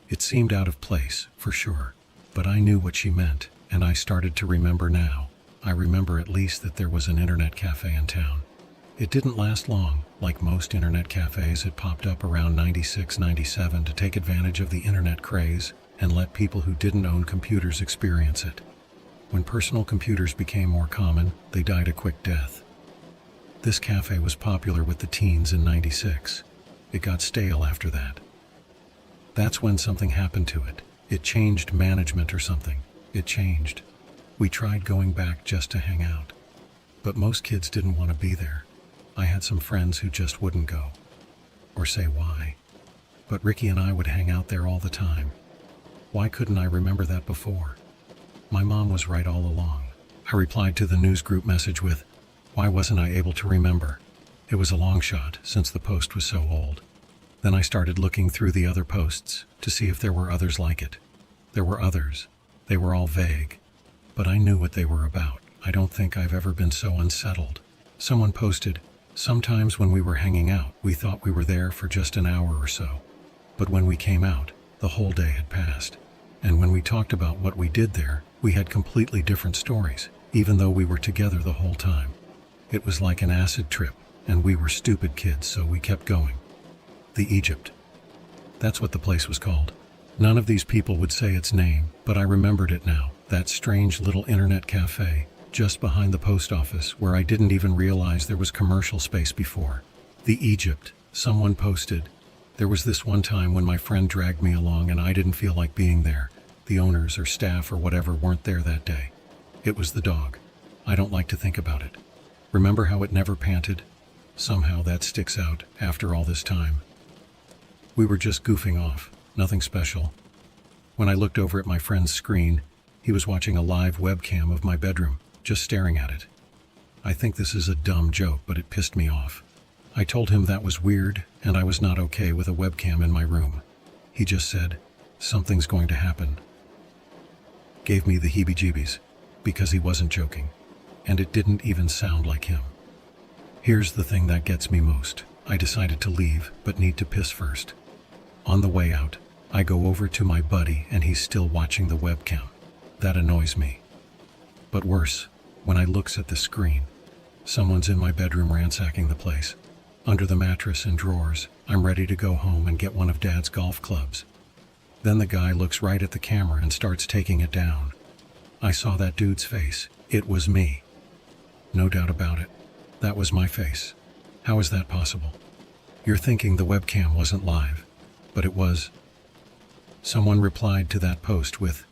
It seemed out of place, for sure, but I knew what she meant, and I started to remember now. I remember at least that there was an internet cafe in town. It didn't last long. Like most internet cafes, it popped up around 96, 97 to take advantage of the internet craze and let people who didn't own computers experience it. When personal computers became more common, they died a quick death. This cafe was popular with the teens in 96. It got stale after that. That's when something happened to it. It changed management or something. It changed. We tried going back just to hang out. But most kids didn't want to be there. I had some friends who just wouldn't go. Or say why. But Ricky and I would hang out there all the time. Why couldn't I remember that before? My mom was right all along. I replied to the news group message with, "Why wasn't I able to remember?" It was a long shot since the post was so old. Then I started looking through the other posts to see if there were others like it. There were others. They were all vague. But I knew what they were about. I don't think I've ever been so unsettled. Someone posted, "Sometimes when we were hanging out, we thought we were there for just an hour or so. But when we came out, the whole day had passed. And when we talked about what we did there, we had completely different stories, even though we were together the whole time. It was like an acid trip, and we were stupid kids, so we kept going." The Egypt. That's what the place was called. None of these people would say its name, but I remembered it now. That strange little internet cafe, just behind the post office, where I didn't even realize there was commercial space before. The Egypt. Someone posted, "There was this one time when my friend dragged me along and I didn't feel like being there. The owners or staff or whatever weren't there that day. It was the dog. I don't like to think about it. Remember how it never panted? Somehow that sticks out after all this time. We were just goofing off, nothing special." When I looked over at my friend's screen, he was watching a live webcam of my bedroom, just staring at it. I think this is a dumb joke, but it pissed me off. I told him that was weird, and I was not okay with a webcam in my room. He just said, "Something's going to happen." Gave me the heebie-jeebies, because he wasn't joking, and it didn't even sound like him. Here's the thing that gets me most. I decided to leave, but need to piss first. On the way out, I go over to my buddy and he's still watching the webcam. That annoys me. But worse, when I looks at the screen, someone's in my bedroom ransacking the place. Under the mattress and drawers, I'm ready to go home and get one of Dad's golf clubs. Then the guy looks right at the camera and starts taking it down. I saw that dude's face. It was me. No doubt about it. That was my face. How is that possible? You're thinking the webcam wasn't live, but it was. Someone replied to that post with,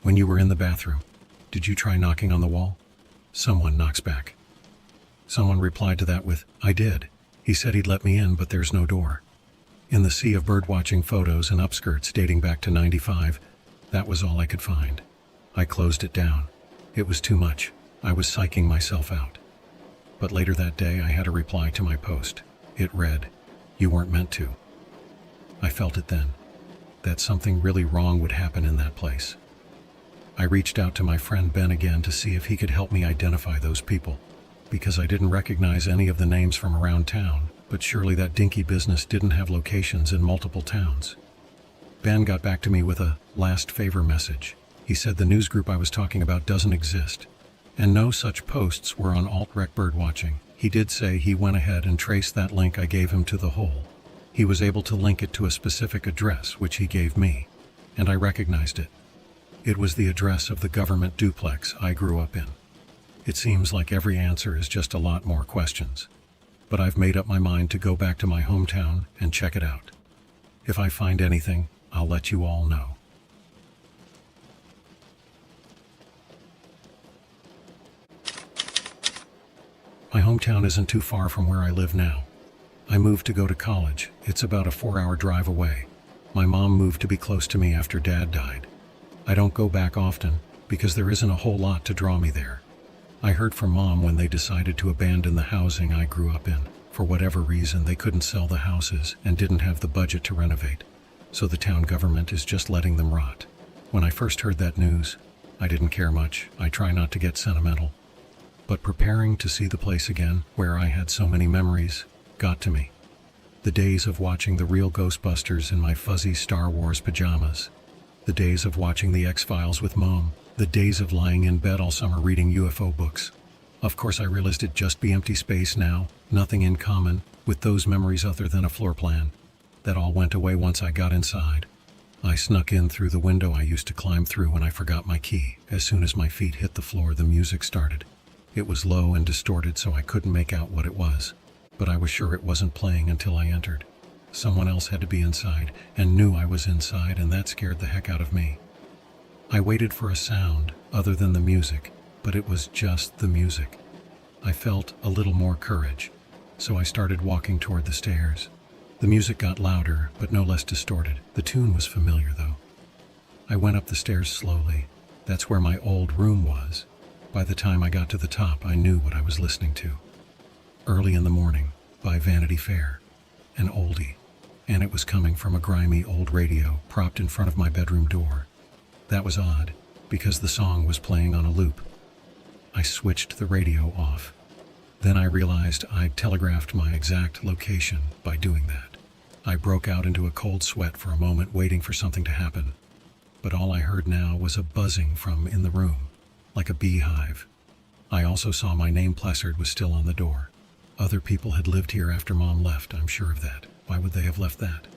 "When you were in the bathroom, did you try knocking on the wall?" Someone knocks back. Someone replied to that with, "I did. He said he'd let me in, but there's no door." In the sea of birdwatching photos and upskirts dating back to 95, that was all I could find. I closed it down. It was too much. I was psyching myself out. But later that day, I had a reply to my post. It read, "You weren't meant to." I felt it then, that something really wrong would happen in that place. I reached out to my friend Ben again to see if he could help me identify those people, because I didn't recognize any of the names from around town, but surely that dinky business didn't have locations in multiple towns. Ben got back to me with a last favor message. He said the news group I was talking about doesn't exist, and no such posts were on alt-rec birdwatching. He did say he went ahead and traced that link I gave him to the hole. He was able to link it to a specific address, which he gave me, and I recognized it. It was the address of the government duplex I grew up in. It seems like every answer is just a lot more questions, but I've made up my mind to go back to my hometown and check it out. If I find anything, I'll let you all know. My hometown isn't too far from where I live now. I moved to go to college. It's about a 4-hour drive away. My mom moved to be close to me after Dad died. I don't go back often because there isn't a whole lot to draw me there. I heard from Mom when they decided to abandon the housing I grew up in. For whatever reason, they couldn't sell the houses and didn't have the budget to renovate, so the town government is just letting them rot. When I first heard that news, I didn't care much. I try not to get sentimental. But preparing to see the place again, where I had so many memories, got to me. The days of watching the real Ghostbusters in my fuzzy Star Wars pajamas. The days of watching the X-Files with Mom. The days of lying in bed all summer reading UFO books. Of course I realized it'd just be empty space now, nothing in common with those memories other than a floor plan. That all went away once I got inside. I snuck in through the window I used to climb through when I forgot my key. As soon as my feet hit the floor, the music started. It was low and distorted, so I couldn't make out what it was. But I was sure it wasn't playing until I entered. Someone else had to be inside and knew I was inside, and that scared the heck out of me. I waited for a sound other than the music, but it was just the music. I felt a little more courage, so I started walking toward the stairs. The music got louder, but no less distorted. The tune was familiar, though. I went up the stairs slowly. That's where my old room was. By the time I got to the top, I knew what I was listening to. Early in the Morning by Vanity Fair, an oldie, and it was coming from a grimy old radio propped in front of my bedroom door. That was odd, because the song was playing on a loop. I switched the radio off. Then I realized I'd telegraphed my exact location by doing that. I broke out into a cold sweat for a moment, waiting for something to happen. But all I heard now was a buzzing from in the room, like a beehive. I also saw my name placard was still on the door. Other people had lived here after Mom left, I'm sure of that. Why would they have left that?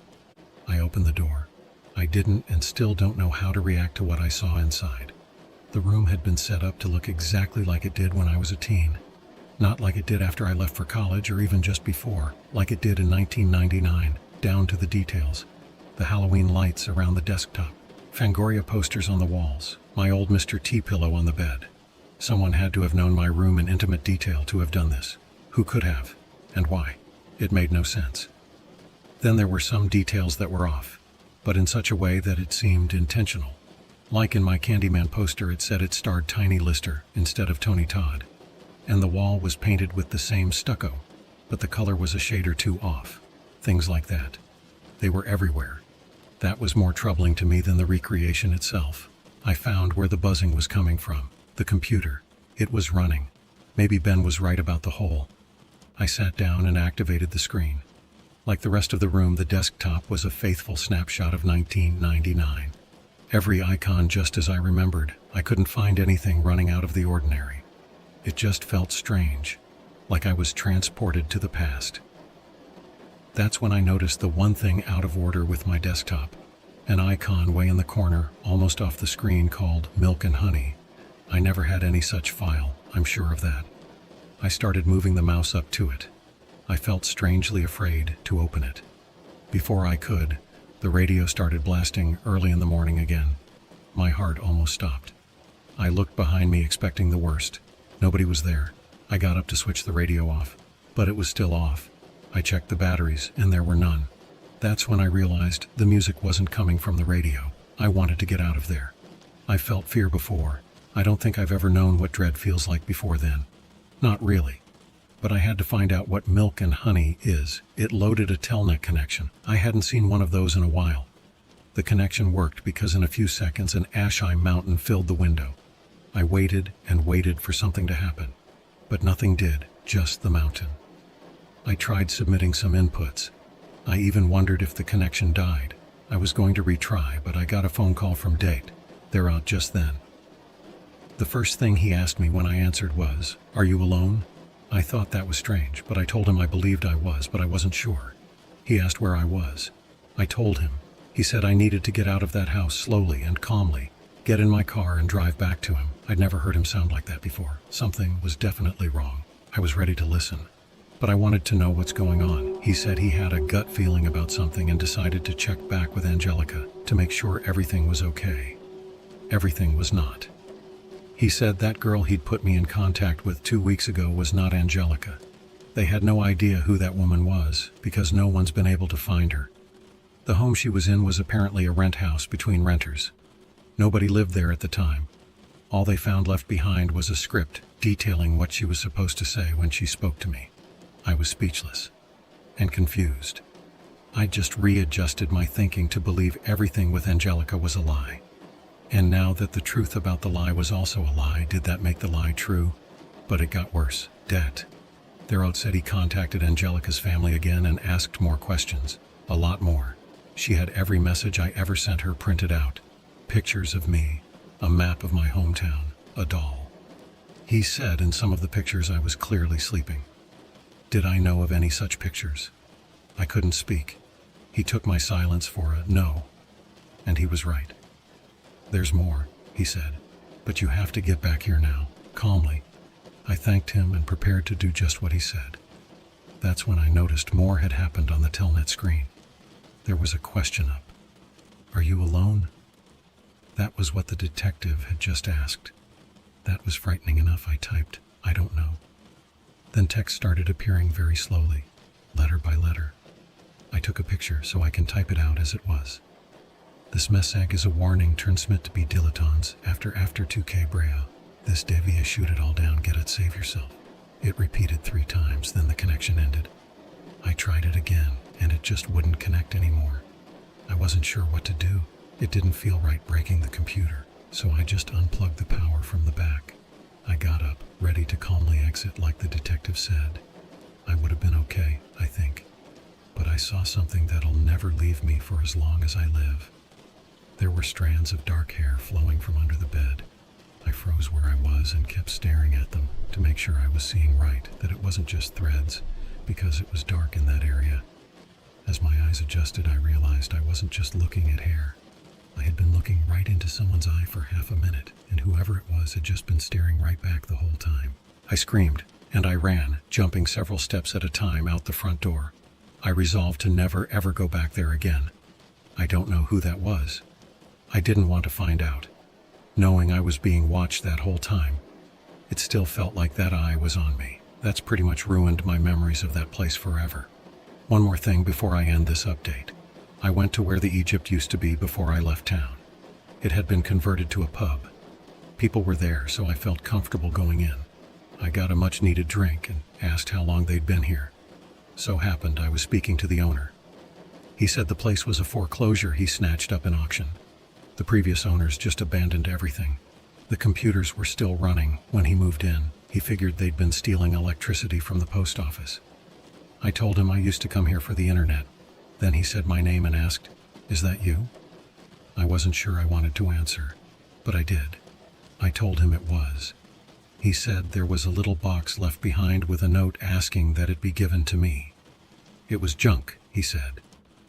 I opened the door. I didn't and still don't know how to react to what I saw inside. The room had been set up to look exactly like it did when I was a teen. Not like it did after I left for college or even just before, like it did in 1999, down to the details. The Halloween lights around the desktop, Fangoria posters on the walls, my old Mr. T pillow on the bed. Someone had to have known my room in intimate detail to have done this. Who could have? And why? It made no sense. Then there were some details that were off, but in such a way that it seemed intentional. Like in my Candyman poster, it said it starred Tiny Lister instead of Tony Todd. And the wall was painted with the same stucco, but the color was a shade or two off. Things like that. They were everywhere. That was more troubling to me than the recreation itself. I found where the buzzing was coming from. The computer. It was running. Maybe Ben was right about the hole. I sat down and activated the screen. Like the rest of the room, the desktop was a faithful snapshot of 1999. Every icon just as I remembered. I couldn't find anything running out of the ordinary. It just felt strange, like I was transported to the past. That's when I noticed the one thing out of order with my desktop. An icon way in the corner, almost off the screen, called Milk and Honey. I never had any such file, I'm sure of that. I started moving the mouse up to it. I felt strangely afraid to open it. Before I could, the radio started blasting Early in the Morning again. My heart almost stopped. I looked behind me expecting the worst. Nobody was there. I got up to switch the radio off, but it was still off. I checked the batteries, and there were none. That's when I realized the music wasn't coming from the radio. I wanted to get out of there. I felt fear before. I don't think I've ever known what dread feels like before then. Not really. But I had to find out what Milk and Honey is. It loaded a Telnet connection. I hadn't seen one of those in a while. The connection worked because in a few seconds an ash-eye mountain filled the window. I waited and waited for something to happen. But nothing did, just the mountain. I tried submitting some inputs. I even wondered if the connection died. I was going to retry, but I got a phone call from Date. They're out just then. The first thing he asked me when I answered was, "Are you alone?" I thought that was strange, but I told him I believed I was, but I wasn't sure. He asked where I was. I told him. He said I needed to get out of that house slowly and calmly, get in my car and drive back to him. I'd never heard him sound like that before. Something was definitely wrong. I was ready to listen, but I wanted to know what's going on. He said he had a gut feeling about something and decided to check back with Angelica to make sure everything was okay. Everything was not. He said that girl he'd put me in contact with 2 weeks ago was not Angelica. They had no idea who that woman was because no one's been able to find her. The home she was in was apparently a rent house between renters. Nobody lived there at the time. All they found left behind was a script detailing what she was supposed to say when she spoke to me. I was speechless and confused. I just readjusted my thinking to believe everything with Angelica was a lie. And now that the truth about the lie was also a lie, did that make the lie true? But it got worse. Det. Theraud said he contacted Angelica's family again and asked more questions. A lot more. She had every message I ever sent her printed out. Pictures of me, a map of my hometown, a doll. He said in some of the pictures I was clearly sleeping. Did I know of any such pictures? I couldn't speak. He took my silence for a no. And he was right. There's more, he said. But you have to get back here now, calmly. I thanked him and prepared to do just what he said. That's when I noticed more had happened on the telnet screen. There was a question up. Are you alone? That was what the detective had just asked. That was frightening enough. I typed, I don't know. Then text started appearing very slowly, letter by letter. I took a picture so I can type it out as it was. This message is a warning, transmit to be dilettants after 2K Brea. This devia shoot it all down, get it, save yourself. It repeated 3 times, then the connection ended. I tried it again, and it just wouldn't connect anymore. I wasn't sure what to do. It didn't feel right breaking the computer, so I just unplugged the power from the back. I got up, ready to calmly exit like the detective said. I would have been okay, I think. But I saw something that'll never leave me for as long as I live. There were strands of dark hair flowing from under the bed. I froze where I was and kept staring at them to make sure I was seeing right, that it wasn't just threads, because it was dark in that area. As my eyes adjusted, I realized I wasn't just looking at hair. I had been looking right into someone's eye for half a minute, and whoever it was had just been staring right back the whole time. I screamed, and I ran, jumping several steps at a time out the front door. I resolved to never ever go back there again. I don't know who that was. I didn't want to find out. Knowing I was being watched that whole time, it still felt like that eye was on me. That's pretty much ruined my memories of that place forever. One more thing before I end this update. I went to where the Egypt used to be before I left town. It had been converted to a pub. People were there, so I felt comfortable going in. I got a much-needed drink and asked how long they'd been here. So happened I was speaking to the owner. He said the place was a foreclosure he snatched up in auction. The previous owners just abandoned everything. The computers were still running when he moved in. He figured they'd been stealing electricity from the post office. I told him I used to come here for the internet. Then he said my name and asked, "Is that you?" I wasn't sure I wanted to answer, but I did. I told him it was. He said there was a little box left behind with a note asking that it be given to me. It was junk, he said.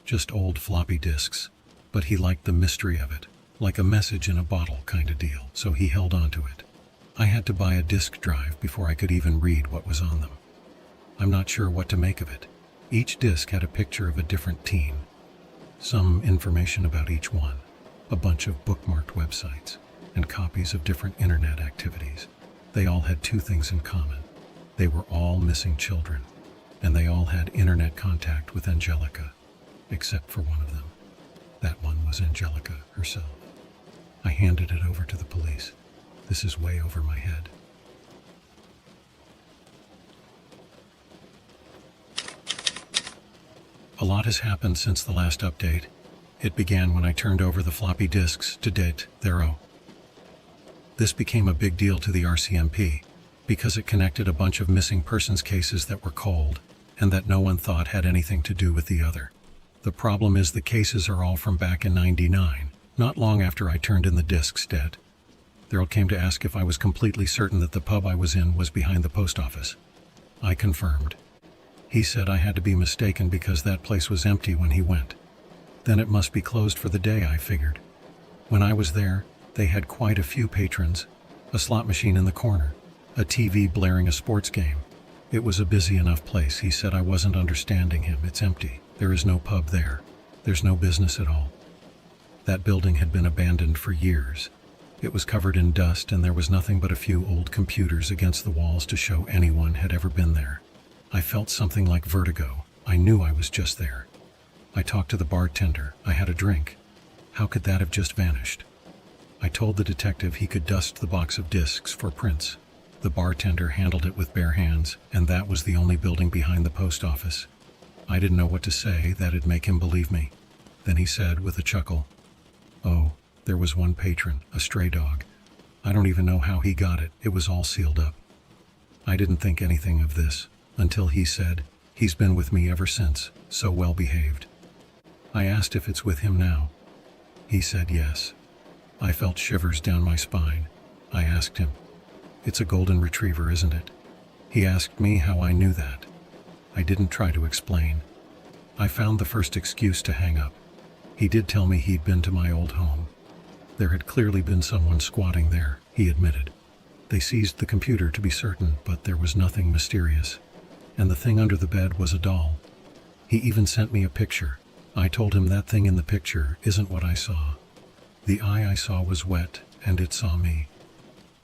Just old floppy disks. But he liked the mystery of it. Like a message in a bottle kind of deal, so he held on to it. I had to buy a disk drive before I could even read what was on them. I'm not sure what to make of it. Each disk had a picture of a different teen. Some information about each one. A bunch of bookmarked websites, and copies of different internet activities. They all had 2 things in common. They were all missing children, and they all had internet contact with Angelica, except for one of them. That one was Angelica herself. I handed it over to the police. This is way over my head. A lot has happened since the last update. It began when I turned over the floppy disks to Thero. This became a big deal to the RCMP because it connected a bunch of missing persons cases that were cold and that no one thought had anything to do with the other. The problem is the cases are all from back in '99, not long after I turned in the disks. Thero came to ask if I was completely certain that the pub I was in was behind the post office. I confirmed. He said I had to be mistaken because that place was empty when he went. Then it must be closed for the day, I figured. When I was there, they had quite a few patrons, a slot machine in the corner, a TV blaring a sports game. It was a busy enough place. He said I wasn't understanding him. It's empty. There is no pub there. There's no business at all. That building had been abandoned for years. It was covered in dust and there was nothing but a few old computers against the walls to show anyone had ever been there. I felt something like vertigo. I knew I was just there. I talked to the bartender. I had a drink. How could that have just vanished? I told the detective he could dust the box of discs for prints. The bartender handled it with bare hands, and that was the only building behind the post office. I didn't know what to say that'd make him believe me. Then he said with a chuckle, "Oh, there was one patron, a stray dog. I don't even know how he got it. It was all sealed up." I didn't think anything of this until he said, "He's been with me ever since, so well behaved." I asked if it's with him now. He said yes. I felt shivers down my spine. I asked him, "It's a golden retriever, isn't it?" He asked me how I knew that. I didn't try to explain. I found the first excuse to hang up. He did tell me he'd been to my old home. There had clearly been someone squatting there, he admitted. They seized the computer to be certain, but there was nothing mysterious. And the thing under the bed was a doll. He even sent me a picture. I told him that thing in the picture isn't what I saw. The eye I saw was wet, and it saw me.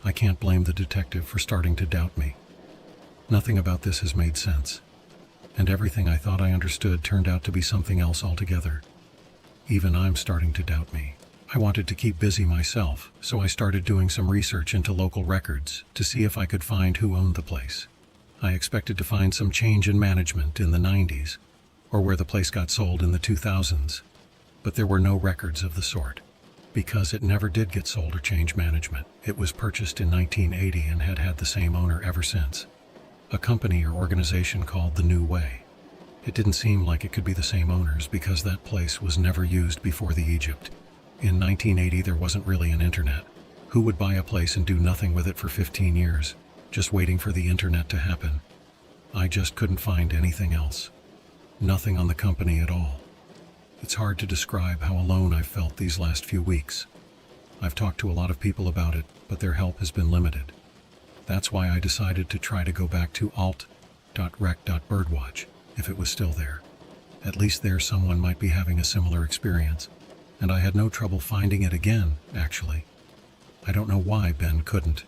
I can't blame the detective for starting to doubt me. Nothing about this has made sense. And everything I thought I understood turned out to be something else altogether. Even I'm starting to doubt me. I wanted to keep busy myself, so I started doing some research into local records to see if I could find who owned the place. I expected to find some change in management in the 90s, or where the place got sold in the 2000s, but there were no records of the sort. Because it never did get sold or change management. It was purchased in 1980 and had had the same owner ever since. A company or organization called The New Way. It didn't seem like it could be the same owners because that place was never used before the Egypt. In 1980 there wasn't really an internet. Who would buy a place and do nothing with it for 15 years, just waiting for the internet to happen? I just couldn't find anything else. Nothing on the company at all. It's hard to describe how alone I've felt these last few weeks. I've talked to a lot of people about it, but their help has been limited. That's why I decided to try to go back to alt.rec.birdwatch, if it was still there. At least there someone might be having a similar experience, and I had no trouble finding it again, actually. I don't know why Ben couldn't.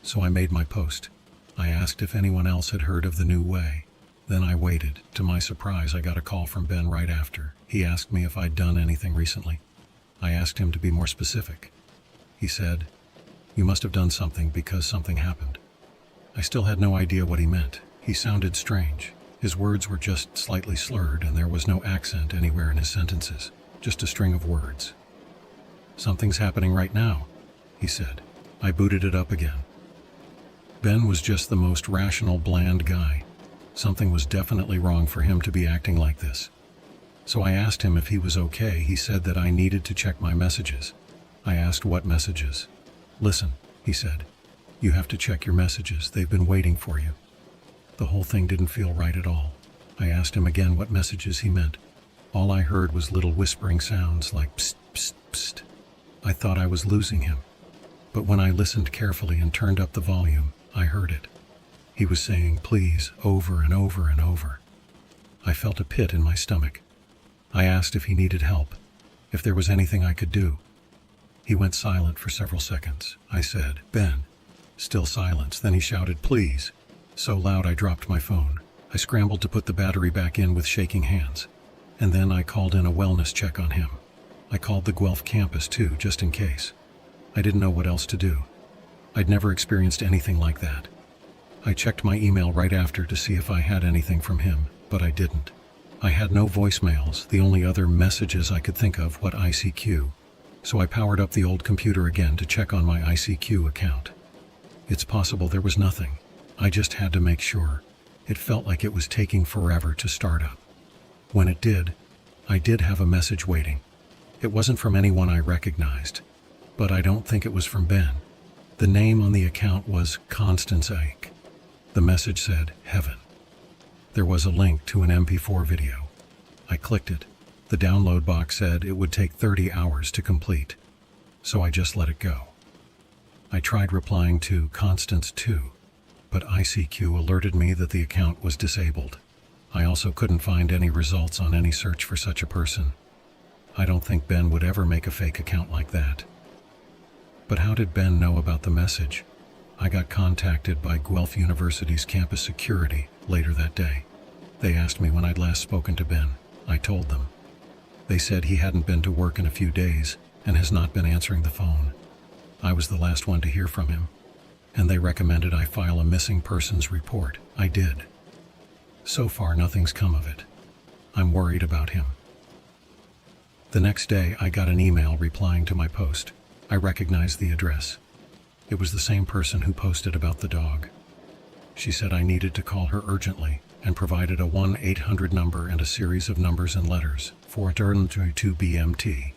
So I made my post. I asked if anyone else had heard of The New Way. Then I waited. To my surprise, I got a call from Ben right after. He asked me if I'd done anything recently. I asked him to be more specific. He said, "You must have done something because something happened." I still had no idea what he meant. He sounded strange. His words were just slightly slurred and there was no accent anywhere in his sentences, just a string of words. "Something's happening right now," he said. I booted it up again. Ben was just the most rational, bland guy. Something was definitely wrong for him to be acting like this. So I asked him if he was okay. He said that I needed to check my messages. I asked what messages. "Listen," he said, "you have to check your messages. They've been waiting for you." The whole thing didn't feel right at all. I asked him again what messages he meant. All I heard was little whispering sounds like psst, psst, psst. I thought I was losing him. But when I listened carefully and turned up the volume, I heard it. He was saying please over and over and over. I felt a pit in my stomach. I asked if he needed help, if there was anything I could do. He went silent for several seconds. I said, "Ben." Still silence. Then he shouted, "Please," so loud I dropped my phone. I scrambled to put the battery back in with shaking hands. And then I called in a wellness check on him. I called the Guelph campus too, just in case. I didn't know what else to do. I'd never experienced anything like that. I checked my email right after to see if I had anything from him, but I didn't. I had no voicemails. The only other messages I could think of was ICQ. So I powered up the old computer again to check on my ICQ account. It's possible there was nothing. I just had to make sure. It felt like it was taking forever to start up. When it did, I did have a message waiting. It wasn't from anyone I recognized, but I don't think it was from Ben. The name on the account was Constance Ike. The message said, "Heaven." There was a link to an MP4 video. I clicked it. The download box said it would take 30 hours to complete, so I just let it go. I tried replying to Constance too, but ICQ alerted me that the account was disabled. I also couldn't find any results on any search for such a person. I don't think Ben would ever make a fake account like that. But how did Ben know about the message? I got contacted by Guelph University's campus security later that day. They asked me when I'd last spoken to Ben. I told them. They said he hadn't been to work in a few days and has not been answering the phone. I was the last one to hear from him, and they recommended I file a missing persons report. I did. So far, nothing's come of it. I'm worried about him. The next day, I got an email replying to my post. I recognized the address. It was the same person who posted about the dog. She said I needed to call her urgently and provided a 1-800 number and a series of numbers and letters for it earned to BMT.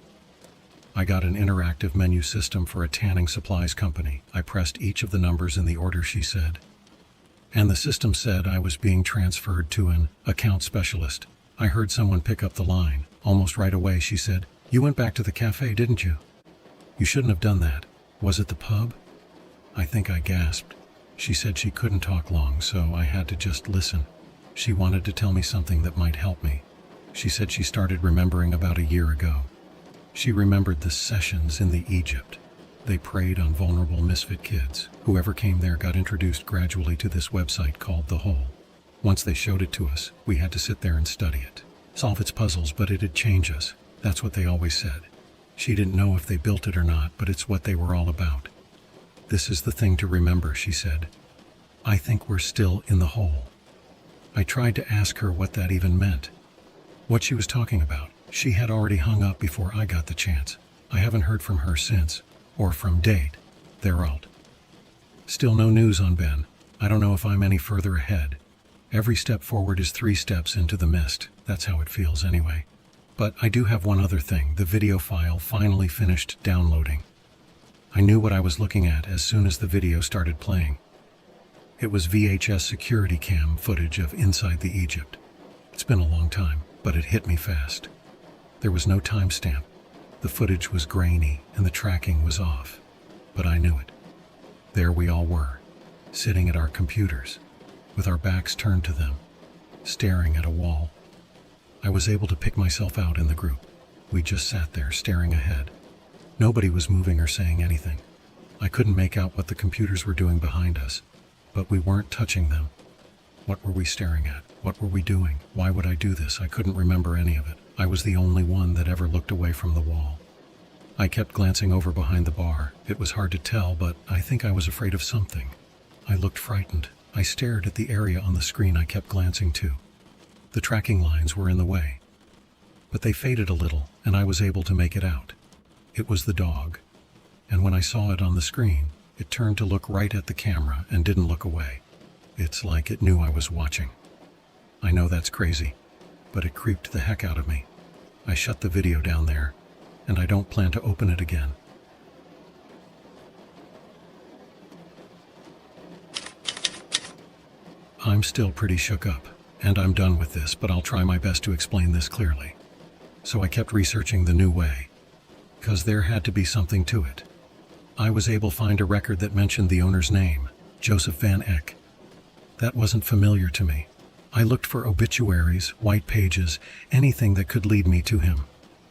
I got an interactive menu system for a tanning supplies company. I pressed each of the numbers in the order she said, and the system said I was being transferred to an account specialist. I heard someone pick up the line. Almost right away she said, "You went back to the cafe, didn't you? You shouldn't have done that. Was it the pub?" I think I gasped. She said she couldn't talk long, so I had to just listen. She wanted to tell me something that might help me. She said she started remembering about a year ago. She remembered the sessions in the Egypt. They preyed on vulnerable misfit kids. Whoever came there got introduced gradually to this website called The Hole. Once they showed it to us, we had to sit there and study it, solve its puzzles, but it'd change us. That's what they always said. She didn't know if they built it or not, but it's what they were all about. This is the thing to remember, she said. I think we're still in the hole. I tried to ask her what that even meant, what she was talking about. She had already hung up before I got the chance. I haven't heard from her since, or from date. They're out. Still no news on Ben. I don't know if I'm any further ahead. Every step forward is 3 steps into the mist. That's how it feels anyway. But I do have one other thing. The video file finally finished downloading. I knew what I was looking at as soon as the video started playing. It was VHS security cam footage of inside the Egypt. It's been a long time, but it hit me fast. There was no timestamp. The footage was grainy and the tracking was off, but I knew it. There we all were, sitting at our computers, with our backs turned to them, staring at a wall. I was able to pick myself out in the group. We just sat there staring ahead. Nobody was moving or saying anything. I couldn't make out what the computers were doing behind us, but we weren't touching them. What were we staring at? What were we doing? Why would I do this? I couldn't remember any of it. I was the only one that ever looked away from the wall. I kept glancing over behind the bar. It was hard to tell, but I think I was afraid of something. I looked frightened. I stared at the area on the screen I kept glancing to. The tracking lines were in the way, but they faded a little, and I was able to make it out. It was the dog, and when I saw it on the screen, it turned to look right at the camera and didn't look away. It's like it knew I was watching. I know that's crazy, but it creeped the heck out of me. I shut the video down there, and I don't plan to open it again. I'm still pretty shook up, and I'm done with this, but I'll try my best to explain this clearly. So I kept researching the new way, because there had to be something to it. I was able to find a record that mentioned the owner's name, Joseph Van Eck. That wasn't familiar to me. I looked for obituaries, white pages, anything that could lead me to him.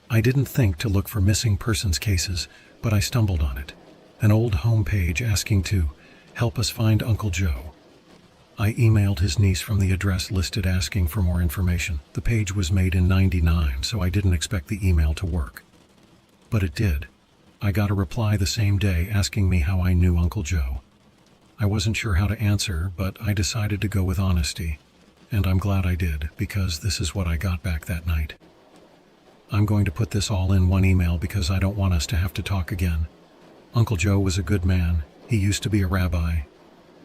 I didn't think to look for missing persons cases, but I stumbled on it. An old homepage asking to help us find Uncle Joe. I emailed his niece from the address listed asking for more information. The page was made in '99, so I didn't expect the email to work. But it did. I got a reply the same day asking me how I knew Uncle Joe. I wasn't sure how to answer, but I decided to go with honesty. And I'm glad I did, because this is what I got back that night. I'm going to put this all in one email because I don't want us to have to talk again. Uncle Joe was a good man. He used to be a rabbi.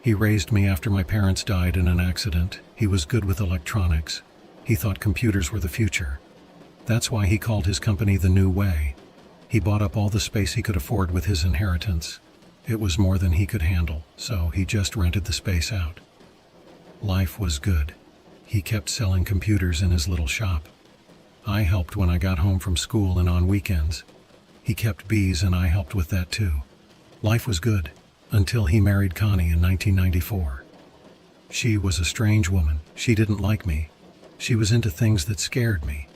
He raised me after my parents died in an accident. He was good with electronics. He thought computers were the future. That's why he called his company The New Way. He bought up all the space he could afford with his inheritance. It was more than he could handle, so he just rented the space out. Life was good. He kept selling computers in his little shop. I helped when I got home from school and on weekends. He kept bees and I helped with that too. Life was good, until he married Connie in 1994. She was a strange woman. She didn't like me. She was into things that scared me.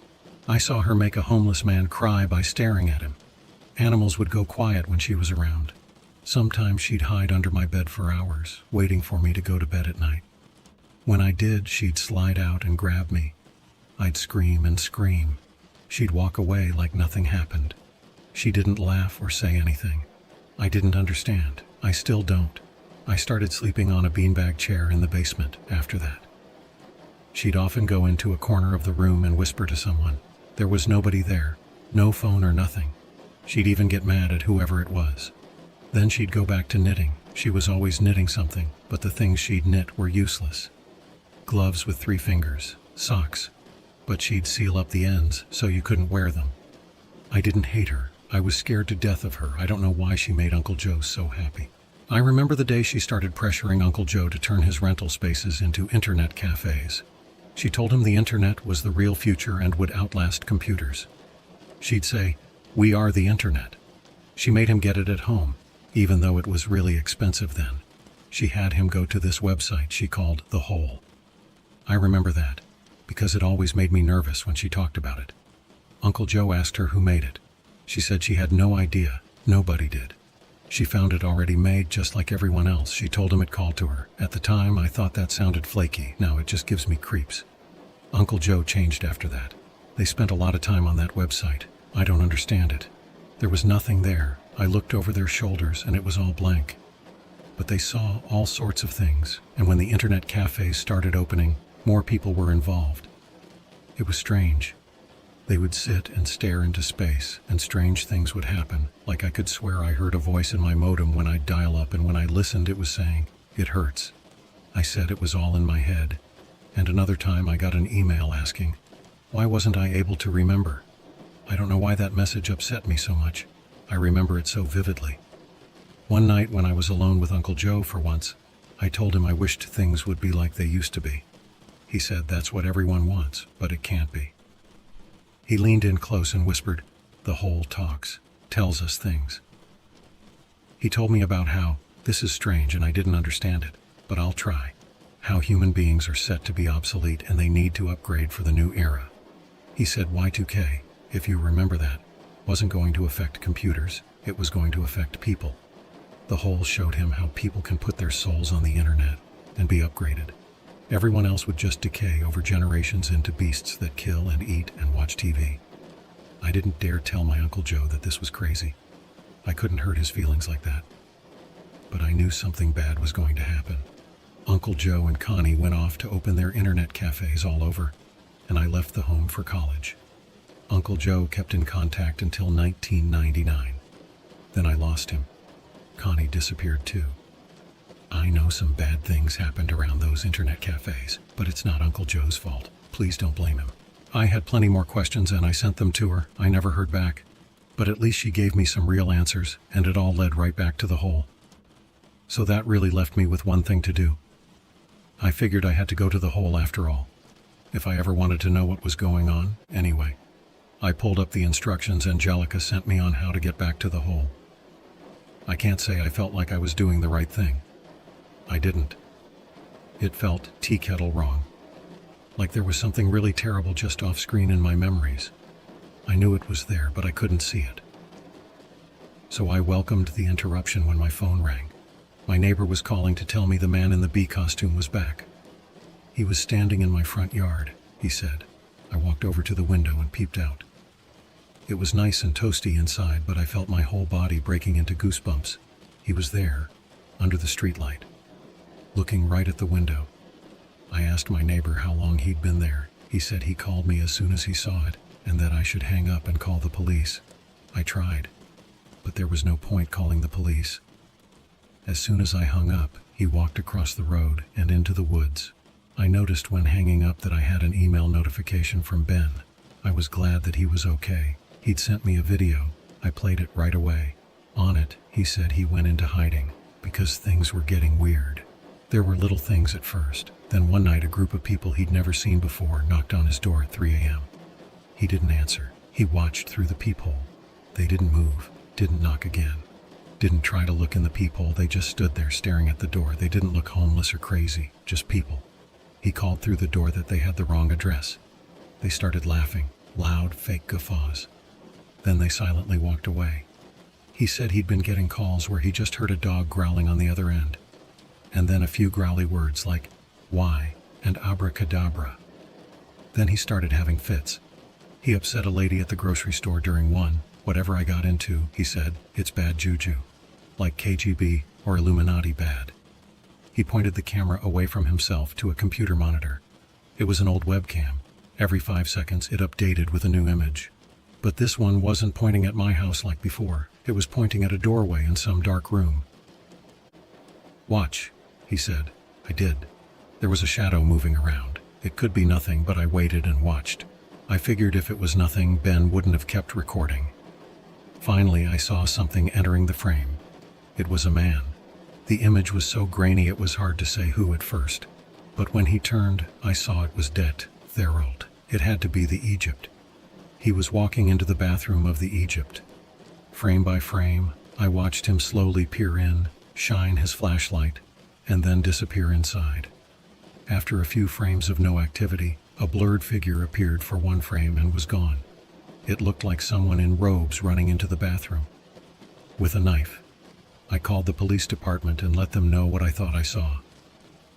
I saw her make a homeless man cry by staring at him. Animals would go quiet when she was around. Sometimes she'd hide under my bed for hours, waiting for me to go to bed at night. When I did, she'd slide out and grab me. I'd scream and scream. She'd walk away like nothing happened. She didn't laugh or say anything. I didn't understand. I still don't. I started sleeping on a beanbag chair in the basement after that. She'd often go into a corner of the room and whisper to someone. There was nobody there, no phone or nothing. She'd even get mad at whoever it was. Then she'd go back to knitting. She was always knitting something, but the things she'd knit were useless. Gloves with 3 fingers, socks, but she'd seal up the ends so you couldn't wear them. I didn't hate her. I was scared to death of her. I don't know why she made Uncle Joe so happy. I remember the day she started pressuring Uncle Joe to turn his rental spaces into internet cafes. She told him the internet was the real future and would outlast computers. She'd say, "We are the internet." She made him get it at home, even though it was really expensive then. She had him go to this website she called The Hole. I remember that, because it always made me nervous when she talked about it. Uncle Joe asked her who made it. She said she had no idea. Nobody did. She found it already made just like everyone else. She told him it called to her. At the time, I thought that sounded flaky. Now it just gives me creeps. Uncle Joe changed after that. They spent a lot of time on that website. I don't understand it. There was nothing there. I looked over their shoulders and it was all blank. But they saw all sorts of things, and when the internet cafes started opening, more people were involved. It was strange. They would sit and stare into space, and strange things would happen, like I could swear I heard a voice in my modem when I'd dial up, and when I listened it was saying, "It hurts." I said it was all in my head. And another time I got an email asking, why wasn't I able to remember? I don't know why that message upset me so much. I remember it so vividly. One night when I was alone with Uncle Joe for once, I told him I wished things would be like they used to be. He said that's what everyone wants, but it can't be. He leaned in close and whispered, "The Hole talks, tells us things." He told me about how, this is strange and I didn't understand it, but I'll try, how human beings are set to be obsolete and they need to upgrade for the new era. He said Y2K, if you remember that, wasn't going to affect computers, it was going to affect people. The Hole showed him how people can put their souls on the internet and be upgraded. Everyone else would just decay over generations into beasts that kill and eat and watch TV. I didn't dare tell my Uncle Joe that this was crazy. I couldn't hurt his feelings like that. But I knew something bad was going to happen. Uncle Joe and Connie went off to open their internet cafes all over, and I left the home for college. Uncle Joe kept in contact until 1999. Then I lost him. Connie disappeared too. I know some bad things happened around those internet cafes, but it's not Uncle Joe's fault. Please don't blame him. I had plenty more questions and I sent them to her. I never heard back. But at least she gave me some real answers, and it all led right back to the Hole. So that really left me with one thing to do. I figured I had to go to the Hole after all, if I ever wanted to know what was going on, anyway. I pulled up the instructions Angelica sent me on how to get back to the Hole. I can't say I felt like I was doing the right thing. I didn't. It felt tea kettle wrong. Like there was something really terrible just off screen in my memories. I knew it was there, but I couldn't see it. So I welcomed the interruption when my phone rang. My neighbor was calling to tell me the man in the bee costume was back. He was standing in my front yard, he said. I walked over to the window and peeped out. It was nice and toasty inside, but I felt my whole body breaking into goosebumps. He was there, under the streetlight, looking right at the window. I asked my neighbor how long he'd been there. He said he called me as soon as he saw it, and that I should hang up and call the police. I tried, but there was no point calling the police. As soon as I hung up, he walked across the road and into the woods. I noticed when hanging up that I had an email notification from Ben. I was glad that he was okay. He'd sent me a video. I played it right away. On it, he said he went into hiding because things were getting weird. There were little things at first. Then one night a group of people he'd never seen before knocked on his door at 3 a.m. He didn't answer. He watched through the peephole. They didn't move, didn't knock again, didn't try to look in the peephole. They just stood there staring at the door. They didn't look homeless or crazy, just people. He called through the door that they had the wrong address. They started laughing, loud, fake guffaws. Then they silently walked away. He said he'd been getting calls where he just heard a dog growling on the other end. And then a few growly words like, "Why?" and "Abracadabra." Then he started having fits. He upset a lady at the grocery store during one. Whatever I got into, he said, it's bad juju. Like KGB or Illuminati bad. He pointed the camera away from himself to a computer monitor. It was an old webcam. Every 5 seconds it updated with a new image. But this one wasn't pointing at my house like before. It was pointing at a doorway in some dark room. Watch, he said. I did. There was a shadow moving around. It could be nothing, but I waited and watched. I figured if it was nothing, Ben wouldn't have kept recording. Finally, I saw something entering the frame. It was a man. The image was so grainy it was hard to say who at first. But when he turned, I saw it was Det Therold. It had to be the Egypt. He was walking into the bathroom of the Egypt. Frame by frame, I watched him slowly peer in, shine his flashlight, and then disappear inside. After a few frames of no activity, a blurred figure appeared for one frame and was gone. It looked like someone in robes running into the bathroom. With a knife. I called the police department and let them know what I thought I saw.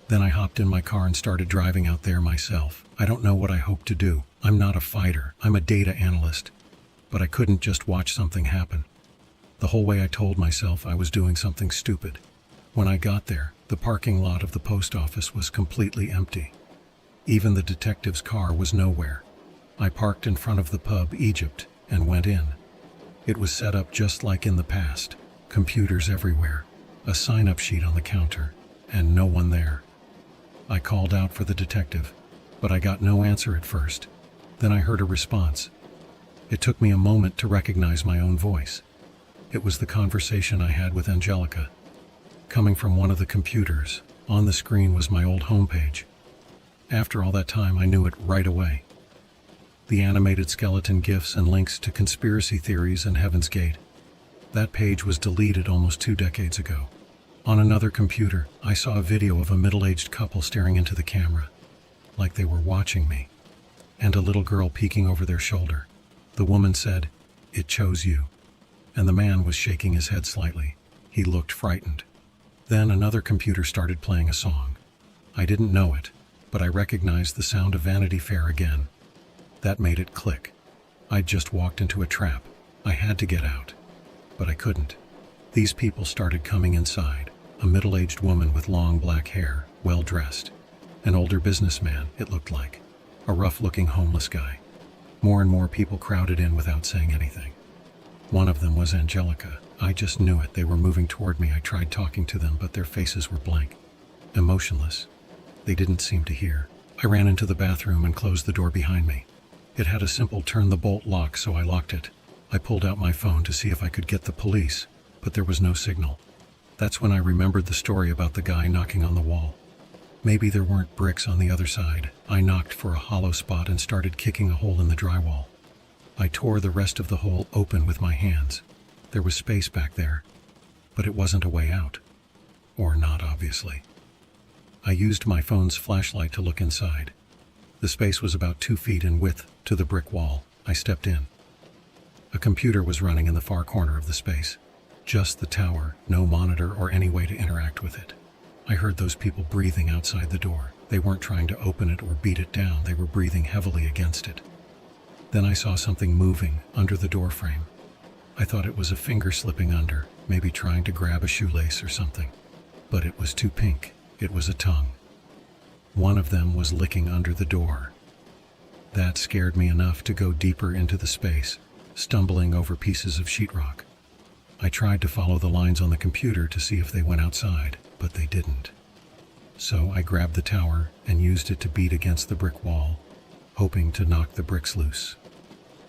Then I hopped in my car and started driving out there myself. I don't know what I hope to do. I'm not a fighter. I'm a data analyst. But I couldn't just watch something happen. The whole way I told myself I was doing something stupid. When I got there, the parking lot of the post office was completely empty. Even the detective's car was nowhere. I parked in front of the pub Egypt and went in. It was set up just like in the past. Computers everywhere, a sign-up sheet on the counter, and no one there. I called out for the detective, but I got no answer at first. Then I heard a response. It took me a moment to recognize my own voice. It was the conversation I had with Angelica. Coming from one of the computers, on the screen was my old homepage. After all that time, I knew it right away. The animated skeleton GIFs and links to conspiracy theories and Heaven's Gate. That page was deleted almost 2 decades ago. On another computer, I saw a video of a middle-aged couple staring into the camera, like they were watching me, and a little girl peeking over their shoulder. The woman said, "It chose you," and the man was shaking his head slightly. He looked frightened. Then another computer started playing a song. I didn't know it, but I recognized the sound of Vanity Fair again. That made it click. I'd just walked into a trap. I had to get out, but I couldn't. These people started coming inside. A middle-aged woman with long black hair, well-dressed. An older businessman, it looked like. A rough-looking homeless guy. More and more people crowded in without saying anything. One of them was Angelica. I just knew it. They were moving toward me. I tried talking to them, but their faces were blank. Emotionless. They didn't seem to hear. I ran into the bathroom and closed the door behind me. It had a simple turn-the-bolt lock, so I locked it. I pulled out my phone to see if I could get the police, but there was no signal. That's when I remembered the story about the guy knocking on the wall. Maybe there weren't bricks on the other side. I knocked for a hollow spot and started kicking a hole in the drywall. I tore the rest of the hole open with my hands. There was space back there, but it wasn't a way out. Or not, obviously. I used my phone's flashlight to look inside. The space was about 2 feet in width to the brick wall. I stepped in. A computer was running in the far corner of the space. Just the tower, no monitor or any way to interact with it. I heard those people breathing outside the door. They weren't trying to open it or beat it down. They were breathing heavily against it. Then I saw something moving under the door frame. I thought it was a finger slipping under, maybe trying to grab a shoelace or something. But it was too pink. It was a tongue. One of them was licking under the door. That scared me enough to go deeper into the space, stumbling over pieces of sheetrock. I tried to follow the lines on the computer to see if they went outside, but they didn't. So I grabbed the tower and used it to beat against the brick wall, hoping to knock the bricks loose.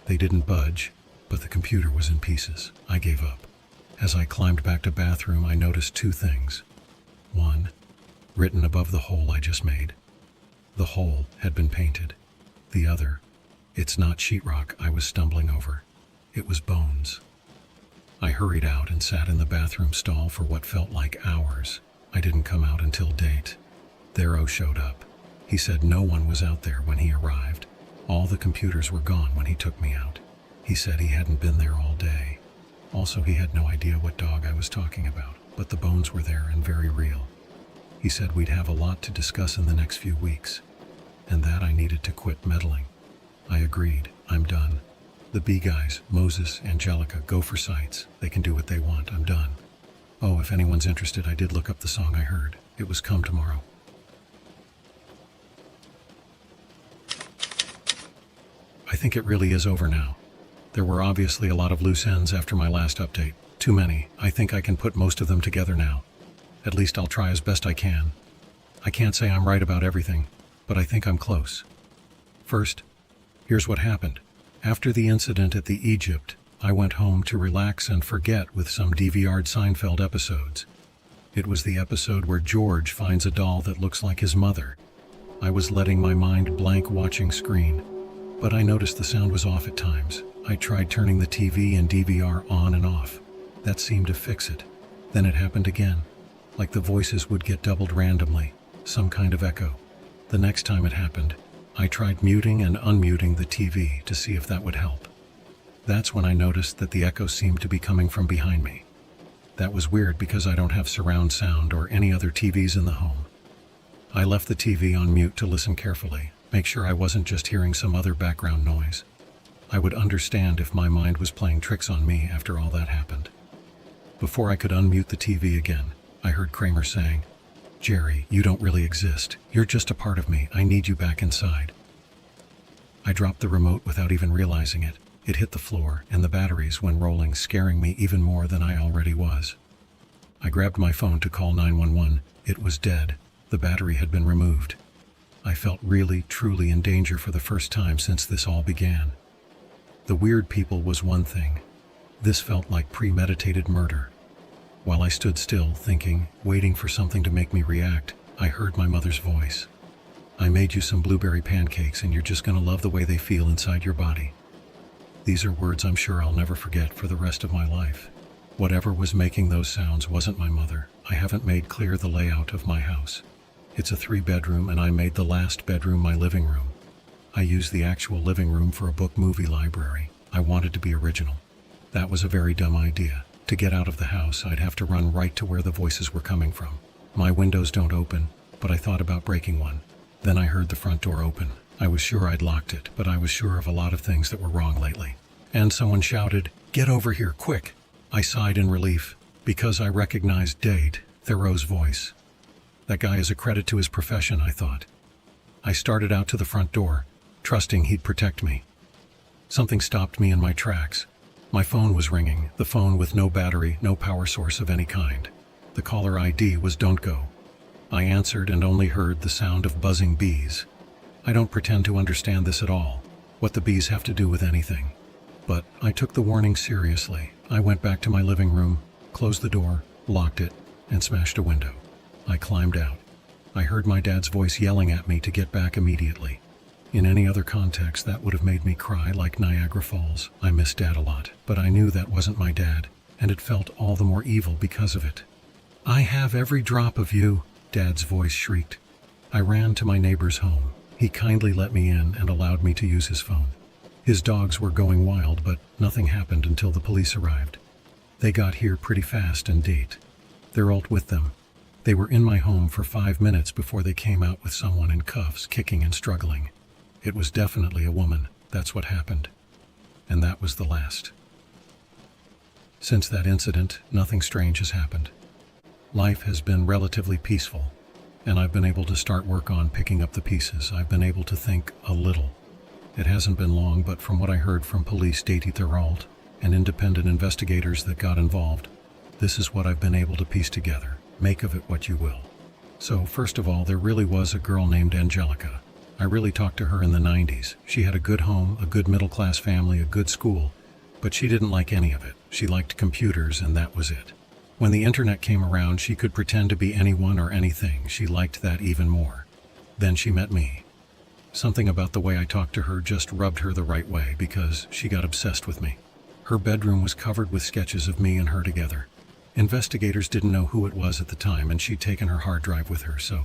They didn't budge, but the computer was in pieces. I gave up. As I climbed back to bathroom, I noticed 2 things. One, written above the hole I just made. The hole had been painted. The other, it's not sheetrock I was stumbling over. It was bones. I hurried out and sat in the bathroom stall for what felt like hours. I didn't come out until date. Thero showed up. He said no one was out there when he arrived. All the computers were gone when he took me out. He said he hadn't been there all day. Also, he had no idea what dog I was talking about, but the bones were there and very real. He said we'd have a lot to discuss in the next few weeks. and that I needed to quit meddling. I agreed. I'm done. The B guys, Moses, Angelica, go for sites. They can do what they want. I'm done. Oh, if anyone's interested, I did look up the song I heard. It was Come Tomorrow. I think it really is over now. There were obviously a lot of loose ends after my last update. Too many. I think I can put most of them together now. At least I'll try as best I can. I can't say I'm right about everything, but I think I'm close. First, here's what happened. After the incident at the Egypt, I went home to relax and forget with some DVR'd Seinfeld episodes. It was the episode where George finds a doll that looks like his mother. I was letting my mind blank watching screen, but I noticed the sound was off at times. I tried turning the TV and DVR on and off. That seemed to fix it. Then it happened again, like the voices would get doubled randomly, some kind of echo. The next time it happened, I tried muting and unmuting the TV to see if that would help. That's when I noticed that the echo seemed to be coming from behind me. That was weird because I don't have surround sound or any other TVs in the home. I left the TV on mute to listen carefully, make sure I wasn't just hearing some other background noise. I would understand if my mind was playing tricks on me after all that happened. Before I could unmute the TV again, I heard Kramer saying, "Jerry, you don't really exist. You're just a part of me. I need you back inside." I dropped the remote without even realizing it. It hit the floor, and the batteries went rolling, scaring me even more than I already was. I grabbed my phone to call 911. It was dead. The battery had been removed. I felt really, truly in danger for the first time since this all began. The weird people was one thing. This felt like premeditated murder. While I stood still, thinking, waiting for something to make me react, I heard my mother's voice. "I made you some blueberry pancakes and you're just gonna love the way they feel inside your body." These are words I'm sure I'll never forget for the rest of my life. Whatever was making those sounds wasn't my mother. I haven't made clear the layout of my house. It's a 3-bedroom and I made the last bedroom my living room. I used the actual living room for a book-movie library. I wanted to be original. That was a very dumb idea. To get out of the house, I'd have to run right to where the voices were coming from. My windows don't open, but I thought about breaking one. Then I heard the front door open. I was sure I'd locked it, but I was sure of a lot of things that were wrong lately. And someone shouted, "Get over here, quick!" I sighed in relief, because I recognized Dade, Thoreau's voice. That guy is a credit to his profession, I thought. I started out to the front door, trusting he'd protect me. Something stopped me in my tracks. My phone was ringing, the phone with no battery, no power source of any kind. The caller ID was "Don't Go." I answered and only heard the sound of buzzing bees. I don't pretend to understand this at all, what the bees have to do with anything. But I took the warning seriously. I went back to my living room, closed the door, locked it, and smashed a window. I climbed out. I heard my dad's voice yelling at me to get back immediately. In any other context, that would have made me cry like Niagara Falls. I miss Dad a lot, but I knew that wasn't my dad, and it felt all the more evil because of it. "I have every drop of you," Dad's voice shrieked. I ran to my neighbor's home. He kindly let me in and allowed me to use his phone. His dogs were going wild, but nothing happened until the police arrived. They got here pretty fast and they're all with them. They were in my home for 5 minutes before they came out with someone in cuffs, kicking and struggling. It was definitely a woman. That's what happened. And that was the last. Since that incident, nothing strange has happened. Life has been relatively peaceful, and I've been able to start work on picking up the pieces. I've been able to think a little. It hasn't been long, but from what I heard from police Dati Thorold and independent investigators that got involved, this is what I've been able to piece together. Make of it what you will. So, first of all, there really was a girl named Angelica. I really talked to her in the 90s. She had a good home, a good middle-class family, a good school, but she didn't like any of it. She liked computers, and that was it. When the internet came around, she could pretend to be anyone or anything. She liked that even more. Then she met me. Something about the way I talked to her just rubbed her the right way because she got obsessed with me. Her bedroom was covered with sketches of me and her together. Investigators didn't know who it was at the time, and she'd taken her hard drive with her, so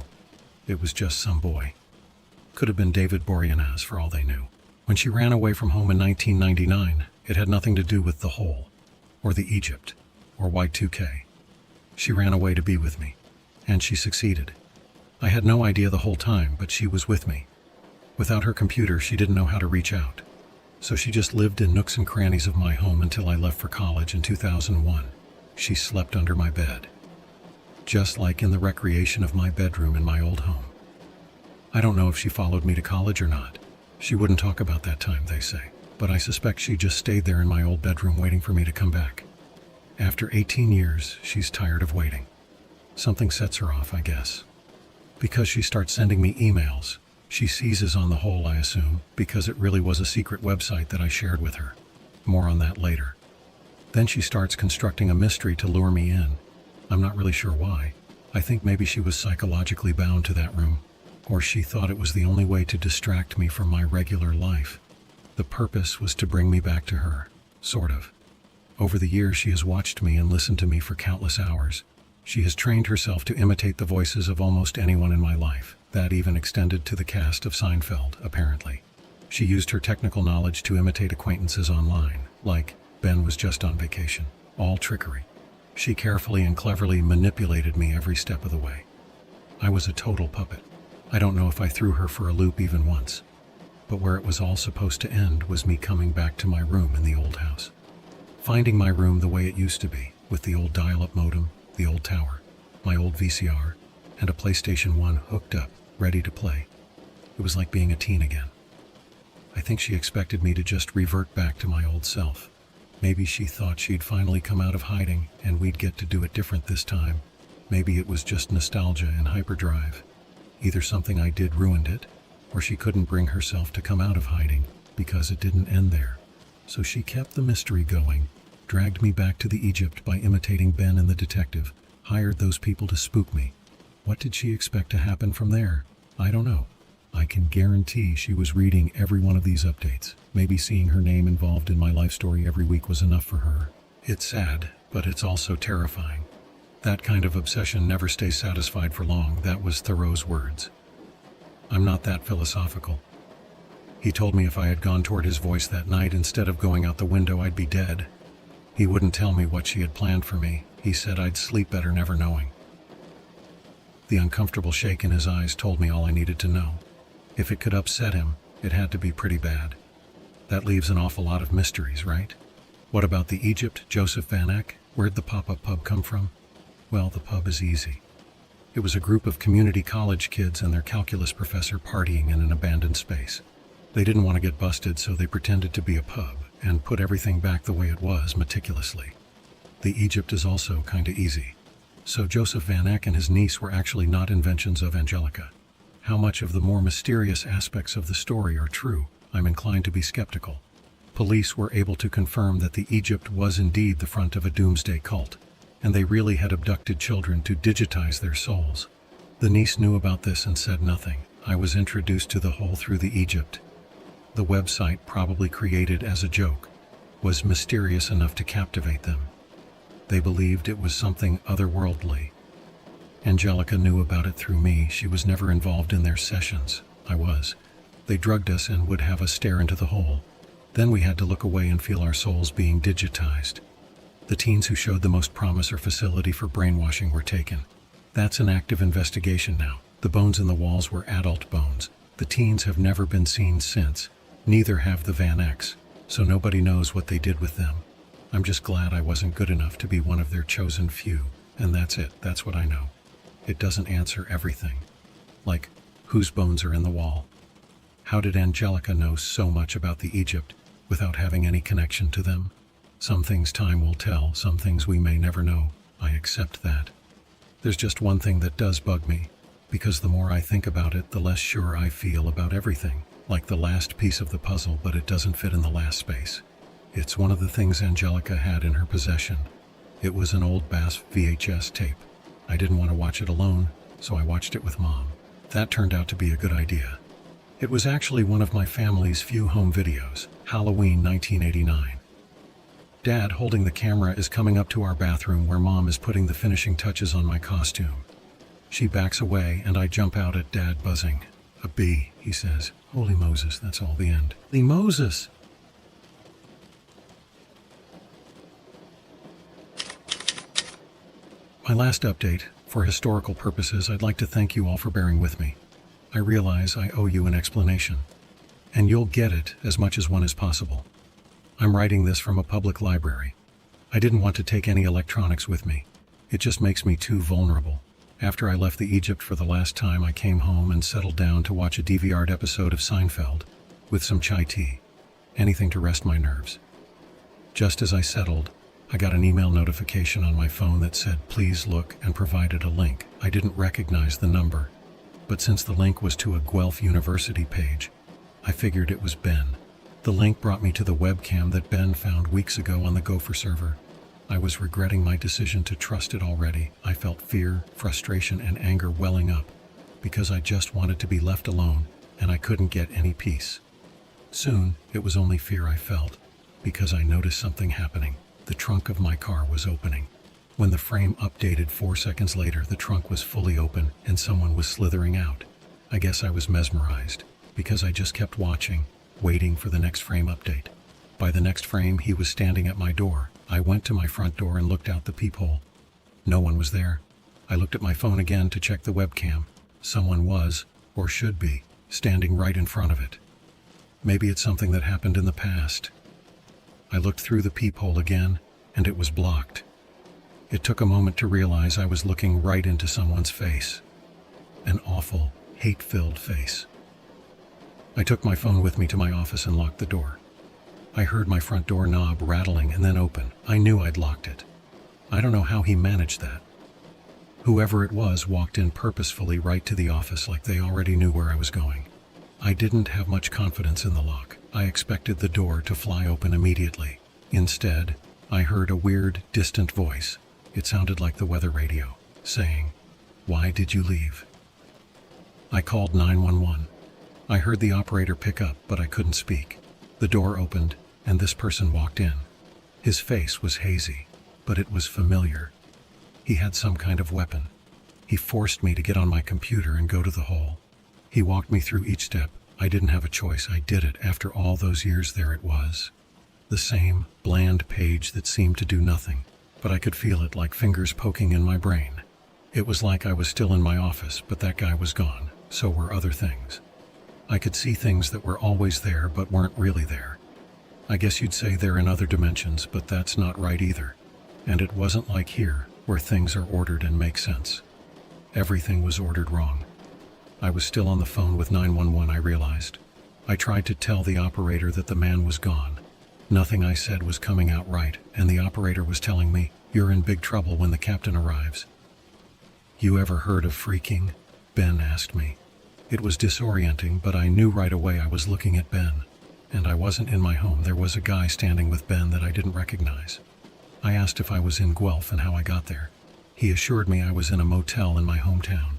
it was just some boy. Could have been David Boreanaz for all they knew. When she ran away from home in 1999, it had nothing to do with the hole, or the Egypt, or Y2K. She ran away to be with me, and she succeeded. I had no idea the whole time, but she was with me. Without her computer, she didn't know how to reach out. So she just lived in nooks and crannies of my home until I left for college in 2001. She slept under my bed, just like in the recreation of my bedroom in my old home. I don't know if she followed me to college or not. She wouldn't talk about that time, they say, but I suspect she just stayed there in my old bedroom waiting for me to come back. After 18 years, she's tired of waiting. Something sets her off, I guess. Because she starts sending me emails. She seizes on the whole, I assume, because it really was a secret website that I shared with her. More on that later. Then she starts constructing a mystery to lure me in. I'm not really sure why. I think maybe she was psychologically bound to that room, or she thought it was the only way to distract me from my regular life. The purpose was to bring me back to her, sort of. Over the years, she has watched me and listened to me for countless hours. She has trained herself to imitate the voices of almost anyone in my life. That even extended to the cast of Seinfeld, apparently. She used her technical knowledge to imitate acquaintances online, like, Ben was just on vacation. All trickery. She carefully and cleverly manipulated me every step of the way. I was a total puppet. I don't know if I threw her for a loop even once. But where it was all supposed to end was me coming back to my room in the old house. Finding my room the way it used to be, with the old dial-up modem, the old tower, my old VCR, and a PlayStation 1 hooked up, ready to play. It was like being a teen again. I think she expected me to just revert back to my old self. Maybe she thought she'd finally come out of hiding and we'd get to do it different this time. Maybe it was just nostalgia and hyperdrive. Either something I did ruined it, or she couldn't bring herself to come out of hiding because it didn't end there. So she kept the mystery going, dragged me back to the Egypt by imitating Ben and the detective, hired those people to spook me. What did she expect to happen from there? I don't know. I can guarantee she was reading every one of these updates. Maybe seeing her name involved in my life story every week was enough for her. It's sad, but it's also terrifying. That kind of obsession never stays satisfied for long. That was Thoreau's words. I'm not that philosophical. He told me if I had gone toward his voice that night instead of going out the window, I'd be dead. He wouldn't tell me what she had planned for me. He said I'd sleep better never knowing. The uncomfortable shake in his eyes told me all I needed to know. If it could upset him, it had to be pretty bad. That leaves an awful lot of mysteries, right? What about the Egypt, Joseph Van Eck? Where'd the pop-up pub come from? Well, the pub is easy. It was a group of community college kids and their calculus professor partying in an abandoned space. They didn't want to get busted, so they pretended to be a pub and put everything back the way it was meticulously. The Egypt is also kinda easy. So Joseph Van Eck and his niece were actually not inventions of Angelica. How much of the more mysterious aspects of the story are true, I'm inclined to be skeptical. Police were able to confirm that the Egypt was indeed the front of a doomsday cult, and they really had abducted children to digitize their souls. The niece knew about this and said nothing. I was introduced to the whole through the Egypt. The website, probably created as a joke, was mysterious enough to captivate them. They believed it was something otherworldly. Angelica knew about it through me. She was never involved in their sessions. I was. They drugged us and would have us stare into the hole. Then we had to look away and feel our souls being digitized. The teens who showed the most promise or facility for brainwashing were taken. That's an active investigation now. The bones in the walls were adult bones. The teens have never been seen since. Neither have the Van Ecks, so nobody knows what they did with them. I'm just glad I wasn't good enough to be one of their chosen few, and that's it. That's what I know. It doesn't answer everything. Like, whose bones are in the wall? How did Angelica know so much about the Egypt without having any connection to them? Some things time will tell, some things we may never know. I accept that. There's just one thing that does bug me, because the more I think about it, the less sure I feel about everything. Like the last piece of the puzzle, but it doesn't fit in the last space. It's one of the things Angelica had in her possession. It was an old Bass VHS tape. I didn't want to watch it alone, so I watched it with Mom. That turned out to be a good idea. It was actually one of my family's few home videos, Halloween 1989. Dad, holding the camera, is coming up to our bathroom where Mom is putting the finishing touches on my costume. She backs away and I jump out at Dad, buzzing. "A bee," he says. "Holy Moses, that's all the end." "Holy Moses!" My last update. For historical purposes, I'd like to thank you all for bearing with me. I realize I owe you an explanation. And you'll get it as much as one is possible. I'm writing this from a public library. I didn't want to take any electronics with me. It just makes me too vulnerable. After I left the Egypt for the last time, I came home and settled down to watch a DVR'd episode of Seinfeld with some chai tea. Anything to rest my nerves. Just as I settled, I got an email notification on my phone that said, "Please look," and provided a link. I didn't recognize the number, but since the link was to a Guelph University page, I figured it was Ben. The link brought me to the webcam that Ben found weeks ago on the Gopher server. I was regretting my decision to trust it already. I felt fear, frustration, and anger welling up because I just wanted to be left alone and I couldn't get any peace. Soon, it was only fear I felt because I noticed something happening. The trunk of my car was opening. When the frame updated 4 seconds later, the trunk was fully open and someone was slithering out. I guess I was mesmerized because I just kept watching, waiting for the next frame update. By the next frame, he was standing at my door. I went to my front door and looked out the peephole. No one was there. I looked at my phone again to check the webcam. Someone was, or should be, standing right in front of it. Maybe it's something that happened in the past. I looked through the peephole again, and it was blocked. It took a moment to realize I was looking right into someone's face. An awful, hate-filled face. I took my phone with me to my office and locked the door. I heard my front door knob rattling and then open. I knew I'd locked it. I don't know how he managed that. Whoever it was walked in purposefully right to the office like they already knew where I was going. I didn't have much confidence in the lock. I expected the door to fly open immediately. Instead, I heard a weird, distant voice. It sounded like the weather radio, saying, "Why did you leave?" I called 911. I heard the operator pick up, but I couldn't speak. The door opened, and this person walked in. His face was hazy, but it was familiar. He had some kind of weapon. He forced me to get on my computer and go to the hole. He walked me through each step. I didn't have a choice. I did it. After all those years, there it was. The same bland page that seemed to do nothing, but I could feel it like fingers poking in my brain. It was like I was still in my office, but that guy was gone. So were other things. I could see things that were always there but weren't really there. I guess you'd say they're in other dimensions, but that's not right either. And it wasn't like here, where things are ordered and make sense. Everything was ordered wrong. I was still on the phone with 911, I realized. I tried to tell the operator that the man was gone. Nothing I said was coming out right, and the operator was telling me, "You're in big trouble when the captain arrives." "You ever heard of freaking?" Ben asked me. It was disorienting, but I knew right away I was looking at Ben. And I wasn't in my home. There was a guy standing with Ben that I didn't recognize. I asked if I was in Guelph and how I got there. He assured me I was in a motel in my hometown.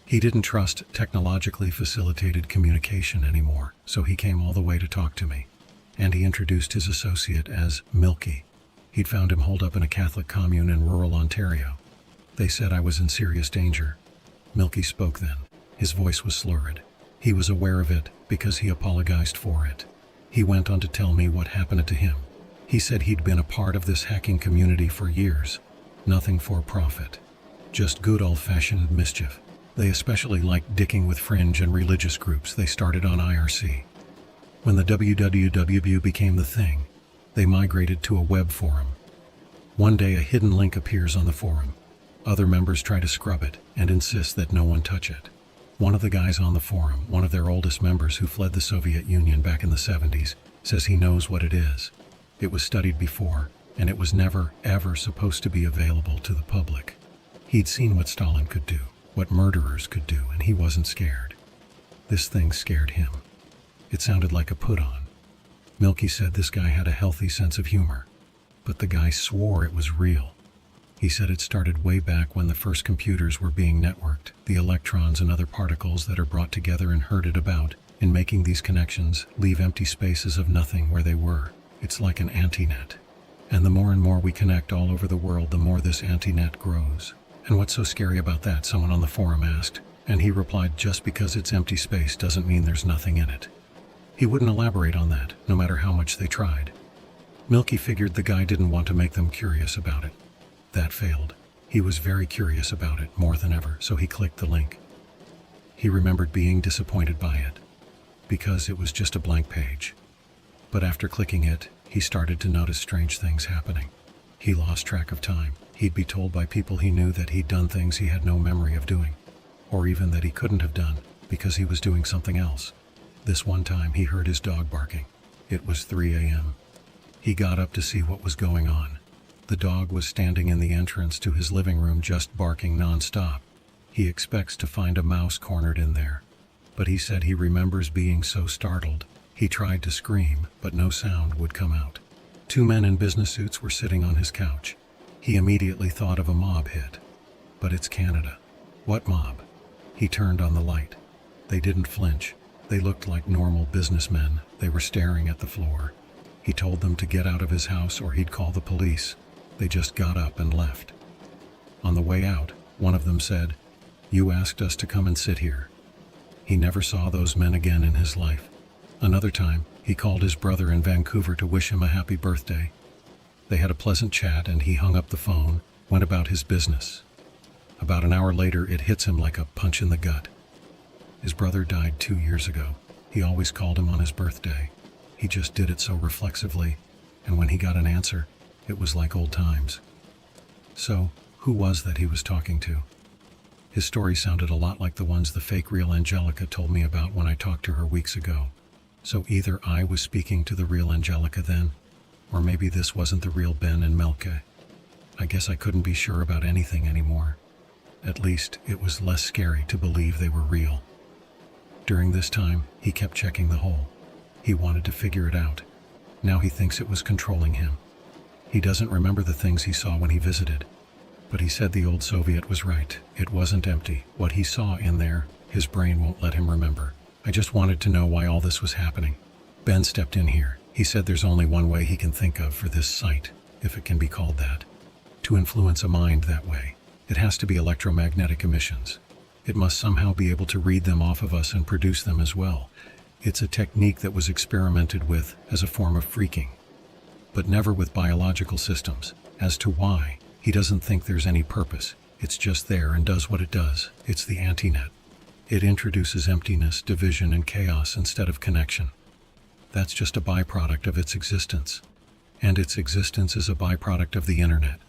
He didn't trust technologically facilitated communication anymore, so he came all the way to talk to me. And he introduced his associate as Milky. He'd found him holed up in a Catholic commune in rural Ontario. They said I was in serious danger. Milky spoke then. His voice was slurred. He was aware of it because he apologized for it. He went on to tell me what happened to him. He said he'd been a part of this hacking community for years. Nothing for profit. Just good old-fashioned mischief. They especially liked dicking with fringe and religious groups they started on IRC. When the www became the thing, they migrated to a web forum. One day a hidden link appears on the forum. Other members try to scrub it and insist that no one touch it. One of the guys on the forum, one of their oldest members who fled the Soviet Union back in the 70s, says he knows what it is. It was studied before, and it was never, ever supposed to be available to the public. He'd seen what Stalin could do, what murderers could do, and he wasn't scared. This thing scared him. It sounded like a put-on. Milky said this guy had a healthy sense of humor, but the guy swore it was real. He said it started way back when the first computers were being networked, the electrons and other particles that are brought together and herded about, in making these connections, leave empty spaces of nothing where they were. It's like an anti-net. And the more and more we connect all over the world, the more this anti-net grows. And what's so scary about that? Someone on the forum asked. And he replied, just because it's empty space doesn't mean there's nothing in it. He wouldn't elaborate on that, no matter how much they tried. Milky figured the guy didn't want to make them curious about it. That failed. He was very curious about it, more than ever, so he clicked the link. He remembered being disappointed by it, because it was just a blank page. But after clicking it, he started to notice strange things happening. He lost track of time. He'd be told by people he knew that he'd done things he had no memory of doing, or even that he couldn't have done because he was doing something else. This one time he heard his dog barking. It was 3 a.m. He got up to see what was going on. The dog was standing in the entrance to his living room just barking nonstop. He expects to find a mouse cornered in there, but he said he remembers being so startled. He tried to scream, but no sound would come out. 2 men in business suits were sitting on his couch. He immediately thought of a mob hit. But it's Canada. What mob? He turned on the light. They didn't flinch. They looked like normal businessmen. They were staring at the floor. He told them to get out of his house or he'd call the police. They just got up and left. On the way out, one of them said, "You asked us to come and sit here." He never saw those men again in his life. Another time, he called his brother in Vancouver to wish him a happy birthday. They had a pleasant chat and he hung up the phone, went about his business. About an hour later, it hits him like a punch in the gut. His brother died 2 years ago. He always called him on his birthday. He just did it so reflexively, and when he got an answer, it was like old times. So, who was that he was talking to? His story sounded a lot like the ones the fake real Angelica told me about when I talked to her weeks ago. So either I was speaking to the real Angelica then, or maybe this wasn't the real Ben and Melke. I guess I couldn't be sure about anything anymore. At least, it was less scary to believe they were real. During this time, he kept checking the hole. He wanted to figure it out. Now he thinks it was controlling him. He doesn't remember the things he saw when he visited. But he said the old Soviet was right. It wasn't empty. What he saw in there, his brain won't let him remember. I just wanted to know why all this was happening. Ben stepped in here. He said there's only one way he can think of for this site, if it can be called that. To influence a mind that way, it has to be electromagnetic emissions. It must somehow be able to read them off of us and produce them as well. It's a technique that was experimented with as a form of freaking, but never with biological systems. As to why, he doesn't think there's any purpose. It's just there and does what it does. It's the antinet. It introduces emptiness, division, and chaos instead of connection. That's just a byproduct of its existence. And its existence is a byproduct of the internet.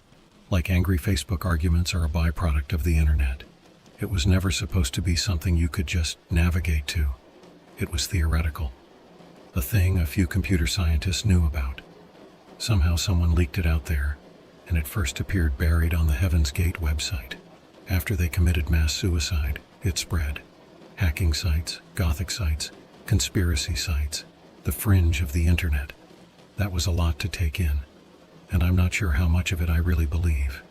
Like angry Facebook arguments are a byproduct of the internet. It was never supposed to be something you could just navigate to. It was theoretical. A thing a few computer scientists knew about. Somehow someone leaked it out there, and it first appeared buried on the Heaven's Gate website. After they committed mass suicide, it spread. Hacking sites, gothic sites, conspiracy sites, the fringe of the internet. That was a lot to take in, and I'm not sure how much of it I really believe.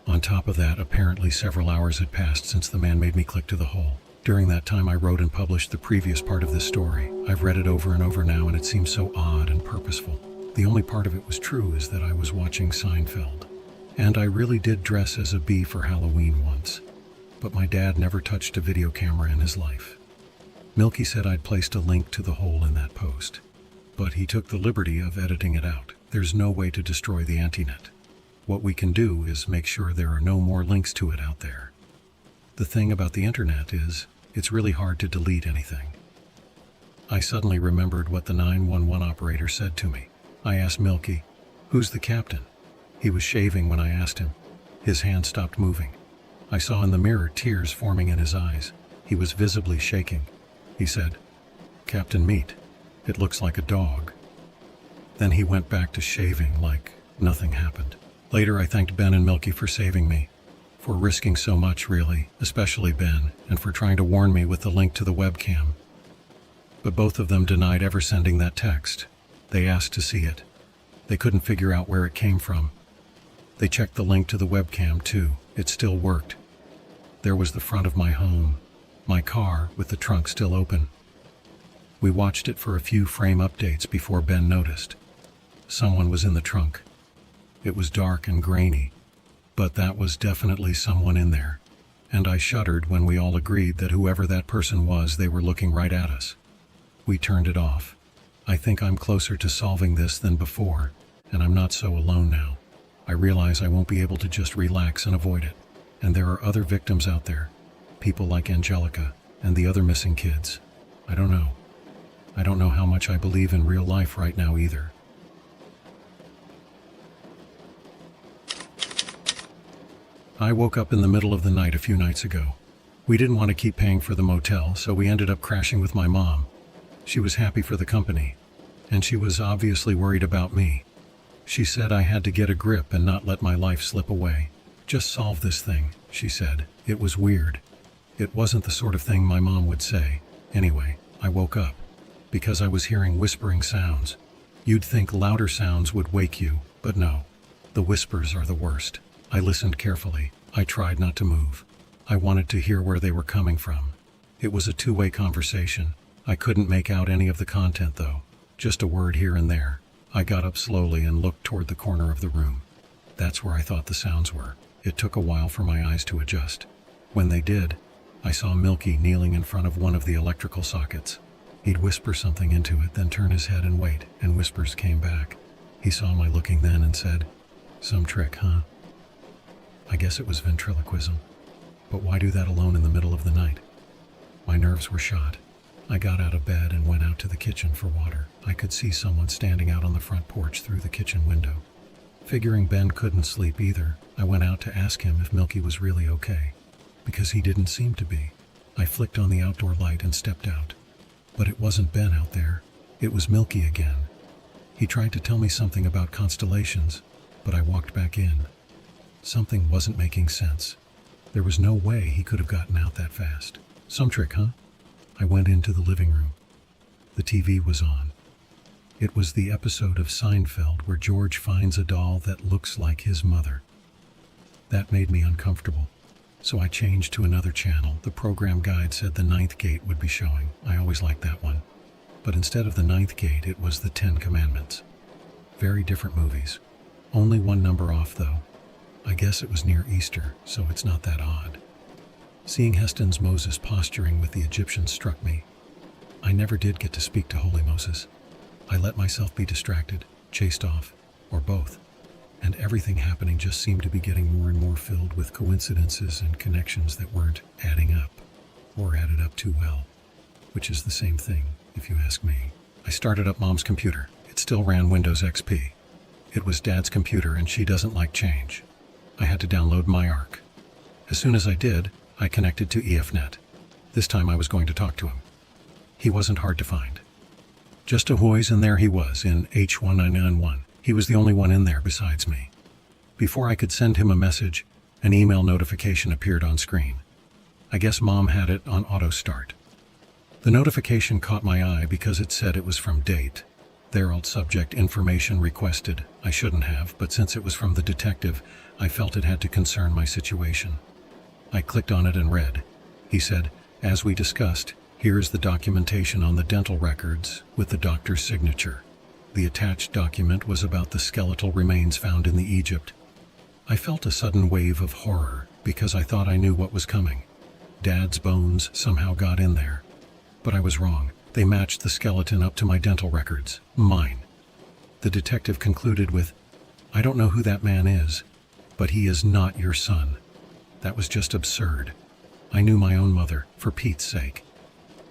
On top of that, apparently several hours had passed since the man made me click to the hole. During that time, I wrote and published the previous part of this story. I've read it over and over now, and it seems so odd and purposeful. The only part of it was true is that I was watching Seinfeld. And I really did dress as a bee for Halloween once. But my dad never touched a video camera in his life. Milky said I'd placed a link to the hole in that post. But he took the liberty of editing it out. There's no way to destroy the antinet. What we can do is make sure there are no more links to it out there. The thing about the internet is, it's really hard to delete anything. I suddenly remembered what the 911 operator said to me. I asked Milky, "Who's the captain?" He was shaving when I asked him. His hand stopped moving. I saw in the mirror tears forming in his eyes. He was visibly shaking. He said, "Captain Meat. It looks like a dog." Then he went back to shaving like nothing happened. Later I thanked Ben and Milky for saving me, for risking so much really, especially Ben, and for trying to warn me with the link to the webcam. But both of them denied ever sending that text. They asked to see it. They couldn't figure out where it came from. They checked the link to the webcam too. It still worked. There was the front of my home, my car with the trunk still open. We watched it for a few frame updates before Ben noticed. Someone was in the trunk. It was dark and grainy, but that was definitely someone in there. And I shuddered when we all agreed that whoever that person was, they were looking right at us. We turned it off. I think I'm closer to solving this than before, and I'm not so alone now. I realize I won't be able to just relax and avoid it. And there are other victims out there, people like Angelica, And the other missing kids. I don't know. I don't know how much I believe in real life right now either. I woke up in the middle of the night a few nights ago. We didn't want to keep paying for the motel, so we ended up crashing with my mom. She was happy for the company, and she was obviously worried about me. She said I had to get a grip and not let my life slip away. Just solve this thing, she said. It was weird. It wasn't the sort of thing my mom would say. Anyway, I woke up because I was hearing whispering sounds. You'd think louder sounds would wake you, but no. The whispers are the worst. I listened carefully. I tried not to move. I wanted to hear where they were coming from. It was a two-way conversation. I couldn't make out any of the content though. Just a word here and there. I got up slowly and looked toward the corner of the room. That's where I thought the sounds were. It took a while for my eyes to adjust. When they did, I saw Milky kneeling in front of one of the electrical sockets. He'd whisper something into it, then turn his head and wait, and whispers came back. He saw my looking then and said, "Some trick, huh?" I guess it was ventriloquism. But why do that alone in the middle of the night? My nerves were shot. I got out of bed and went out to the kitchen for water. I could see someone standing out on the front porch through the kitchen window. Figuring Ben couldn't sleep either, I went out to ask him if Milky was really okay, because he didn't seem to be. I flicked on the outdoor light and stepped out. But it wasn't Ben out there. It was Milky again. He tried to tell me something about constellations, but I walked back in. Something wasn't making sense. There was no way he could have gotten out that fast. Some trick, huh? I went into the living room. The TV was on. It was the episode of Seinfeld where George finds a doll that looks like his mother. That made me uncomfortable, so I changed to another channel. The program guide said the Ninth Gate would be showing. I always liked that one. But instead of the Ninth Gate, it was the 10 Commandments. Very different movies. Only one number off, though. I guess it was near Easter, so it's not that odd. Seeing Heston's Moses posturing with the Egyptians struck me. I never did get to speak to Holy Moses. I let myself be distracted, chased off, or both, and everything happening just seemed to be getting more and more filled with coincidences and connections that weren't adding up, or added up too well, which is the same thing, if you ask me. I started up Mom's computer. It still ran Windows XP. It was Dad's computer and she doesn't like change. I had to download MyArc. As soon as I did, I connected to EFNet. This time I was going to talk to him. He wasn't hard to find. Just a whiz, and there he was in H1991. He was the only one in there besides me. Before I could send him a message, an email notification appeared on screen. I guess Mom had it on auto start. The notification caught my eye because it said it was from Date. Their old subject, information requested. I shouldn't have, but since it was from the detective, I felt it had to concern my situation. I clicked on it and read. He said, "As we discussed, here is the documentation on the dental records with the doctor's signature." The attached document was about the skeletal remains found in the Egypt. I felt a sudden wave of horror because I thought I knew what was coming. Dad's bones somehow got in there. But I was wrong. They matched the skeleton up to my dental records. Mine. The detective concluded with, "I don't know who that man is, but he is not your son." That was just absurd. I knew my own mother, for Pete's sake.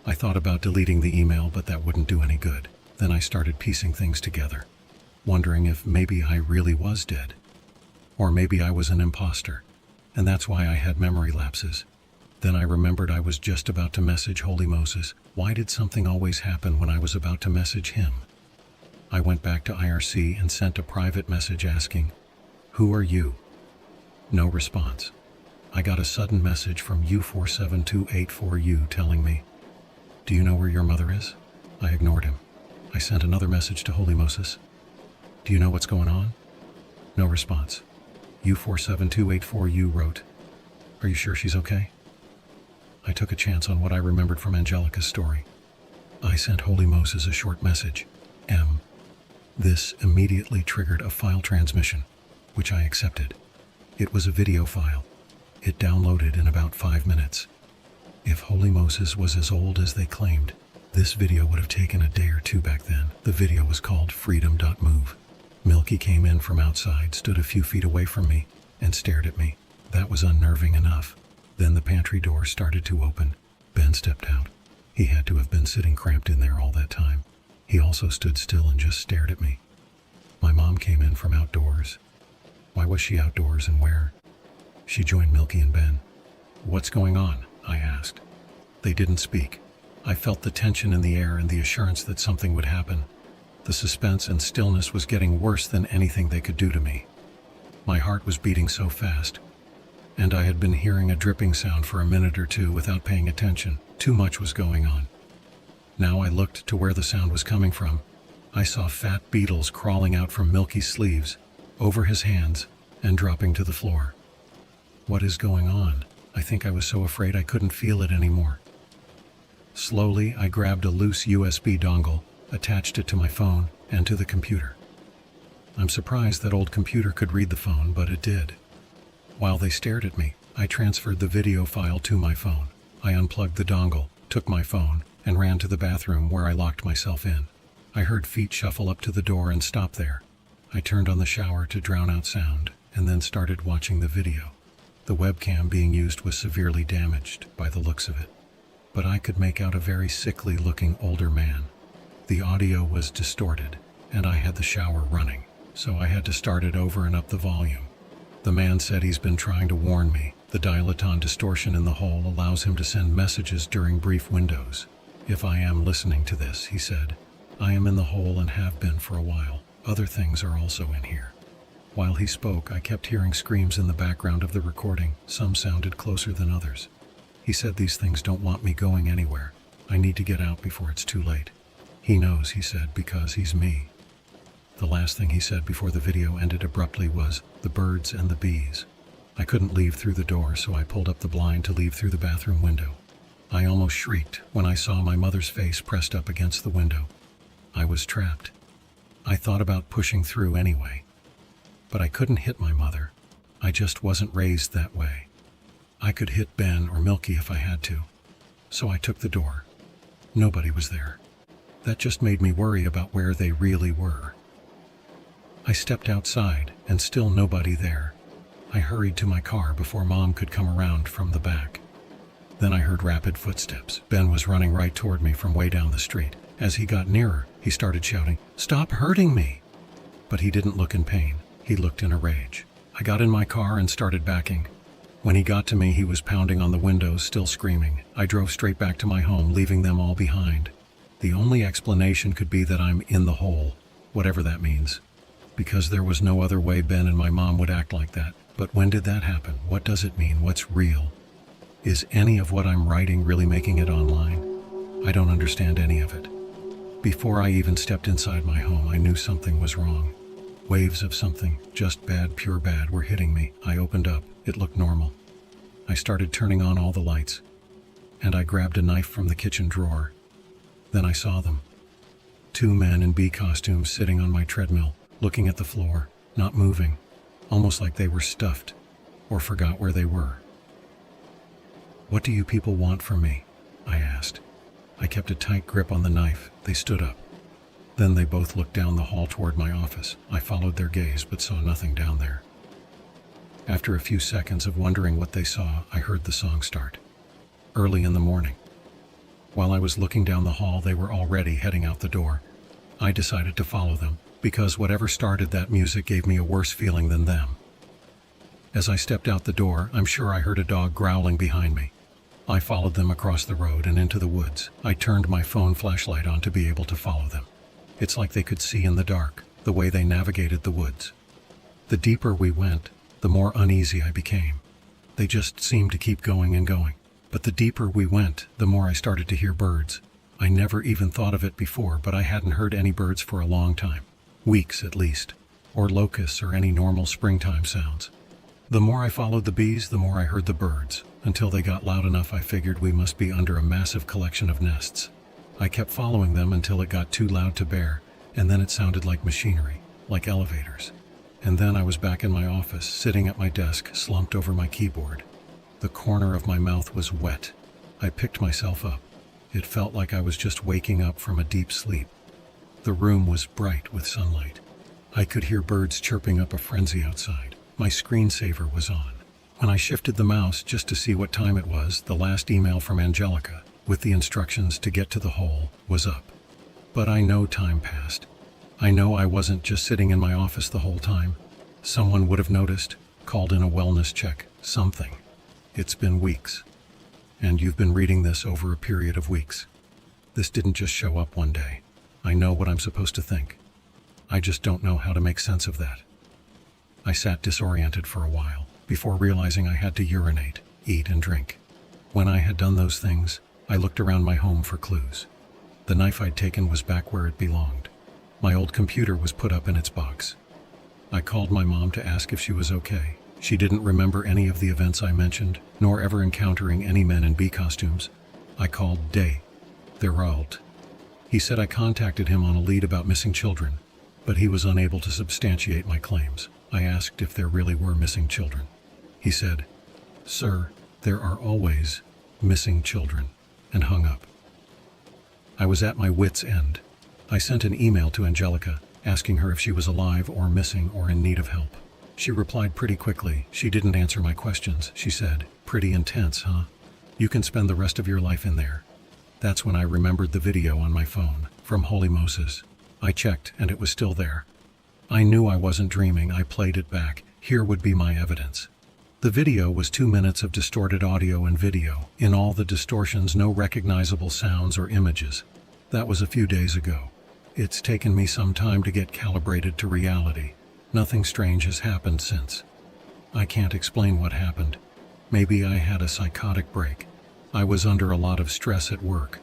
I thought about deleting the email, but that wouldn't do any good. Then I started piecing things together, wondering if maybe I really was dead. Or maybe I was an imposter, and that's why I had memory lapses. Then I remembered I was just about to message Holy Moses. Why did something always happen when I was about to message him? I went back to IRC and sent a private message asking, "Who are you?" No response. I got a sudden message from U47284U telling me, "Do you know where your mother is?" I ignored him. I sent another message to Holy Moses. "Do you know what's going on?" No response. U47284U wrote, "Are you sure she's okay?" I took a chance on what I remembered from Angelica's story. I sent Holy Moses a short message, M. This immediately triggered a file transmission, which I accepted. It was a video file. It downloaded in about 5 minutes. If Holy Moses was as old as they claimed, this video would have taken a day or two back then. The video was called Freedom.move. Milky came in from outside, stood a few feet away from me, and stared at me. That was unnerving enough. Then the pantry door started to open. Ben stepped out. He had to have been sitting cramped in there all that time. He also stood still and just stared at me. My mom came in from outdoors. Why was she outdoors and where? She joined Milky and Ben. What's going on? I asked. They didn't speak. I felt the tension in the air and the assurance that something would happen. The suspense and stillness was getting worse than anything they could do to me. My heart was beating so fast, and I had been hearing a dripping sound for a minute or two without paying attention. Too much was going on. Now I looked to where the sound was coming from. I saw fat beetles crawling out from Milky's sleeves, over his hands, and dropping to the floor. What is going on? I think I was so afraid I couldn't feel it anymore. Slowly, I grabbed a loose USB dongle, attached it to my phone and to the computer. I'm surprised that old computer could read the phone, but it did. While they stared at me, I transferred the video file to my phone. I unplugged the dongle, took my phone, and ran to the bathroom where I locked myself in. I heard feet shuffle up to the door and stop there. I turned on the shower to drown out sound, and then started watching the video. The webcam being used was severely damaged by the looks of it, but I could make out a very sickly-looking older man. The audio was distorted, and I had the shower running, so I had to start it over and up the volume. The man said he's been trying to warn me. The dilaton distortion in the hole allows him to send messages during brief windows. If I am listening to this, he said, I am in the hole and have been for a while. Other things are also in here. While he spoke, I kept hearing screams in the background of the recording. Some sounded closer than others. He said these things don't want me going anywhere. I need to get out before it's too late. He knows, he said, because he's me. The last thing he said before the video ended abruptly was, the birds and the bees. I couldn't leave through the door, so I pulled up the blind to leave through the bathroom window. I almost shrieked when I saw my mother's face pressed up against the window. I was trapped. I thought about pushing through anyway. But I couldn't hit my mother. I just wasn't raised that way. I could hit Ben or Milky if I had to. So I took the door. Nobody was there. That just made me worry about where they really were. I stepped outside, and still nobody there. I hurried to my car before Mom could come around from the back. Then I heard rapid footsteps. Ben was running right toward me from way down the street. As he got nearer, he started shouting, "Stop hurting me!" But he didn't look in pain. He looked in a rage. I got in my car and started backing. When he got to me, he was pounding on the windows, still screaming. I drove straight back to my home, leaving them all behind. The only explanation could be that I'm in the hole, whatever that means. Because there was no other way Ben and my mom would act like that. But when did that happen? What does it mean? What's real? Is any of what I'm writing really making it online? I don't understand any of it. Before I even stepped inside my home, I knew something was wrong. Waves of something, just bad, pure bad, were hitting me. I opened up. It looked normal. I started turning on all the lights, and I grabbed a knife from the kitchen drawer. Then I saw them. 2 men in bee costumes sitting on my treadmill, looking at the floor, not moving, almost like they were stuffed or forgot where they were. "What do you people want from me?" I asked. I kept a tight grip on the knife. They stood up. Then they both looked down the hall toward my office. I followed their gaze but saw nothing down there. After a few seconds of wondering what they saw, I heard the song start. Early in the morning. While I was looking down the hall, they were already heading out the door. I decided to follow them, because whatever started that music gave me a worse feeling than them. As I stepped out the door, I'm sure I heard a dog growling behind me. I followed them across the road and into the woods. I turned my phone flashlight on to be able to follow them. It's like they could see in the dark, the way they navigated the woods. The deeper we went, the more uneasy I became. They just seemed to keep going and going. But the deeper we went, the more I started to hear birds. I never even thought of it before, but I hadn't heard any birds for a long time. Weeks at least. Or locusts or any normal springtime sounds. The more I followed the bees, the more I heard the birds. Until they got loud enough, I figured we must be under a massive collection of nests. I kept following them until it got too loud to bear, and then it sounded like machinery, like elevators. And then I was back in my office, sitting at my desk, slumped over my keyboard. The corner of my mouth was wet. I picked myself up. It felt like I was just waking up from a deep sleep. The room was bright with sunlight. I could hear birds chirping up a frenzy outside. My screensaver was on. When I shifted the mouse just to see what time it was, the last email from Angelica, with the instructions to get to the hole, was up. But I know time passed. I know I wasn't just sitting in my office the whole time. Someone would have noticed, called in a wellness check, something. It's been weeks. And you've been reading this over a period of weeks. This didn't just show up one day. I know what I'm supposed to think. I just don't know how to make sense of that. I sat disoriented for a while, before realizing I had to urinate, eat, and drink. When I had done those things, I looked around my home for clues. The knife I'd taken was back where it belonged. My old computer was put up in its box. I called my mom to ask if she was okay. She didn't remember any of the events I mentioned, nor ever encountering any men in bee costumes. I called Day, their alt. He said I contacted him on a lead about missing children, but he was unable to substantiate my claims. I asked if there really were missing children. He said, "Sir, there are always missing children," and hung up. I was at my wit's end. I sent an email to Angelica, asking her if she was alive or missing or in need of help. She replied pretty quickly. She didn't answer my questions. She said, "Pretty intense, huh? You can spend the rest of your life in there." That's when I remembered the video on my phone, from Holy Moses. I checked, and it was still there. I knew I wasn't dreaming. I played it back. Here would be my evidence. The video was 2 minutes of distorted audio and video. In all the distortions, no recognizable sounds or images. That was a few days ago. It's taken me some time to get calibrated to reality. Nothing strange has happened since. I can't explain what happened. Maybe I had a psychotic break. I was under a lot of stress at work.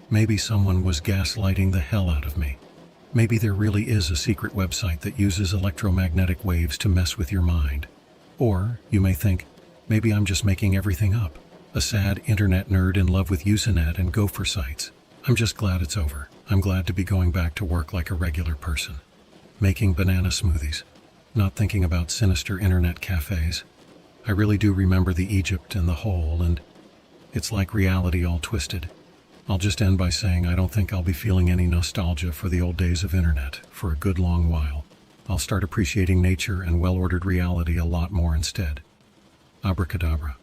Maybe someone was gaslighting the hell out of me. Maybe there really is a secret website that uses electromagnetic waves to mess with your mind. Or, you may think, maybe I'm just making everything up. A sad internet nerd in love with Usenet and Gopher sites. I'm just glad it's over. I'm glad to be going back to work like a regular person. Making banana smoothies. Not thinking about sinister internet cafes. I really do remember the Egypt and the hole, and it's like reality all twisted. I'll just end by saying I don't think I'll be feeling any nostalgia for the old days of internet for a good long while. I'll start appreciating nature and well-ordered reality a lot more instead. Abracadabra.